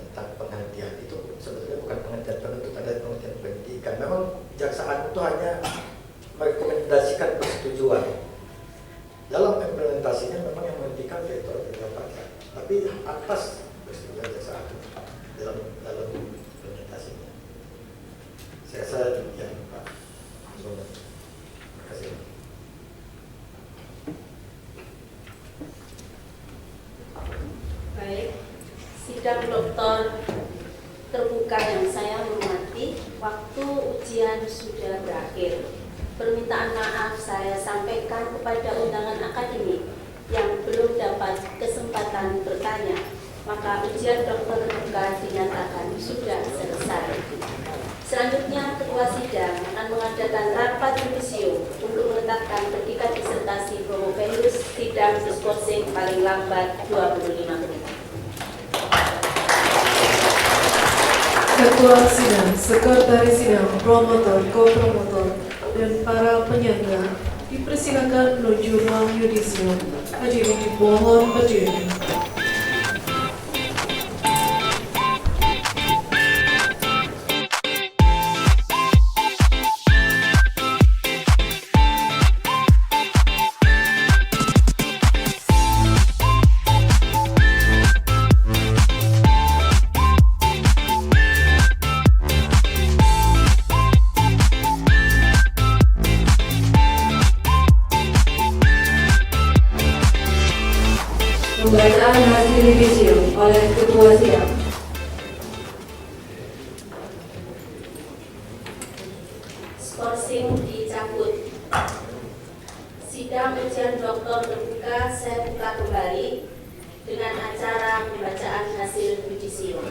tentang penghentian, itu sebetulnya bukan penghentian penuntutan dan penghentian penyidikan. Memang jaksa agung itu hanya merekomendasikan persetujuan. Dalam implementasinya memang yang menghentikan Direktorat Jenderal Pajak, tapi atas persetujuan jaksa agung dalam implementasinya. Saya rasa demikian Pak. Terima kasih. Baik, sidang doktor terbuka yang saya hormati, waktu ujian sudah berakhir. Permintaan maaf saya sampaikan kepada undangan akademik yang belum dapat kesempatan bertanya, maka ujian doktor terbuka dinyatakan sudah selesai. Selanjutnya, Ketua Sidang akan mengadakan rapat yudisium untuk menetapkan predikat disertasi promovendus sidang diskorsing paling lambat 25 menit. Ketua Sidang, Sekretaris Sidang, Promotor, Co-Promotor, dan para penyangga dipersilakan menuju ruang yudisium. Hadirin dimohon berdiri. Pembacaan hasil yudisium oleh Ketua Sidang. Skorsing dicabut. Sidang ujian doktor terbuka saya buka kembali dengan acara pembacaan hasil yudisium.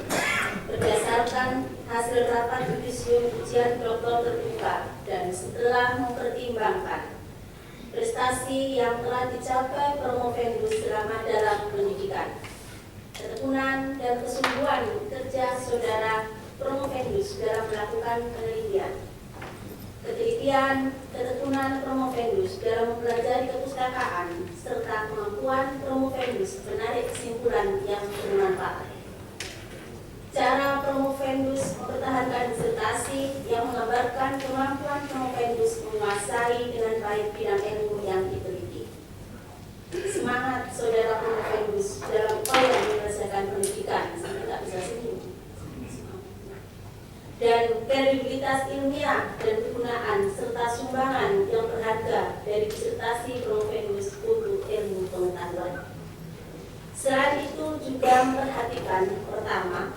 Berdasarkan hasil rapat yudisium ujian doktor terbuka dan setelah mempertimbangkan prestasi yang telah dicapai promovendus selama dalam pendidikan, ketekunan dan kesungguhan kerja saudara promovendus dalam melakukan penelitian, ketelitian, ketekunan promovendus dalam mempelajari kepustakaan, serta kemampuan promovendus menarik kesimpulan yang bermanfaat. Cara promovendus mempertahankan disertasi yang menggambarkan kemampuan promovendus menguasai dengan baik bidang ilmu yang diteliti. Semangat saudara promovendus dalam upaya menyelesaikan pendidikan sampai tak bisa senyum. Dan kredibilitas ilmiah dan kegunaan serta sumbangan yang berharga dari disertasi promovendus untuk ilmu pengetahuan. Selain itu juga memperhatikan pertama,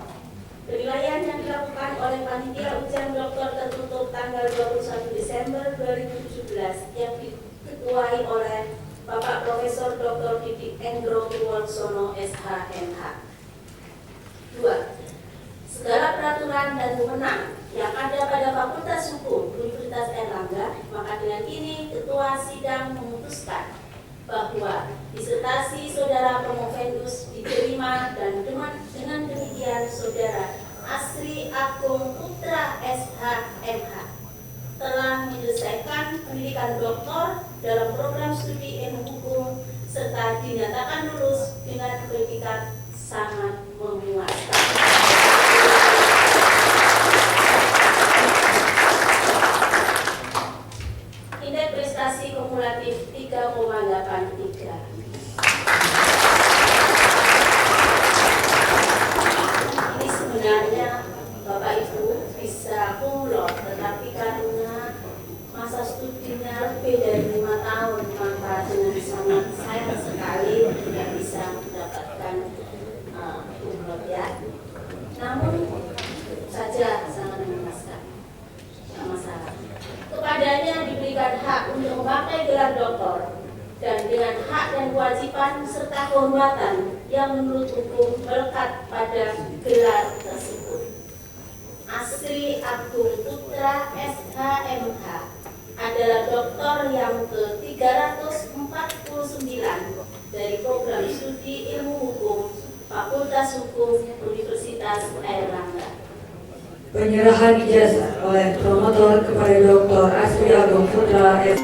penilaian yang dilakukan oleh panitia ujian doktor tertutup tanggal 21 Desember 2017 yang diketuai oleh Bapak Profesor Dr. Didik Endro Purwosono SHMH. 2. Segala peraturan dan wewenang yang ada pada Fakultas Hukum Universitas Airlangga, maka dengan ini Ketua Sidang memutuskan bahwa disertasi saudara promovendus diterima dan dengan demikian saudara Asri Agung Putra SHMH telah menyelesaikan pendidikan doktor dalam program studi ilmu hukum serta dinyatakan lulus dengan predikat sangat memuaskan. Indeks prestasi kumulatif 3,83. Ini sebenarnya Bapak Ibu bisa kumlot, tetapi karena masa studinya lebih dari 5 tahun, maka dengan sangat sayang sekali tidak bisa mendapatkan kumlot ya. Namun saja memakai gelar doktor dan dengan hak dan kewajiban serta kehormatan yang menurut hukum melekat pada gelar tersebut. Asri Agung Putra SHMH adalah doktor yang ke-349 dari program studi ilmu hukum Fakultas Hukum Universitas Airlangga. Penyerahan ijazah oleh promotor kepada Dr. Asri Agung Putra S.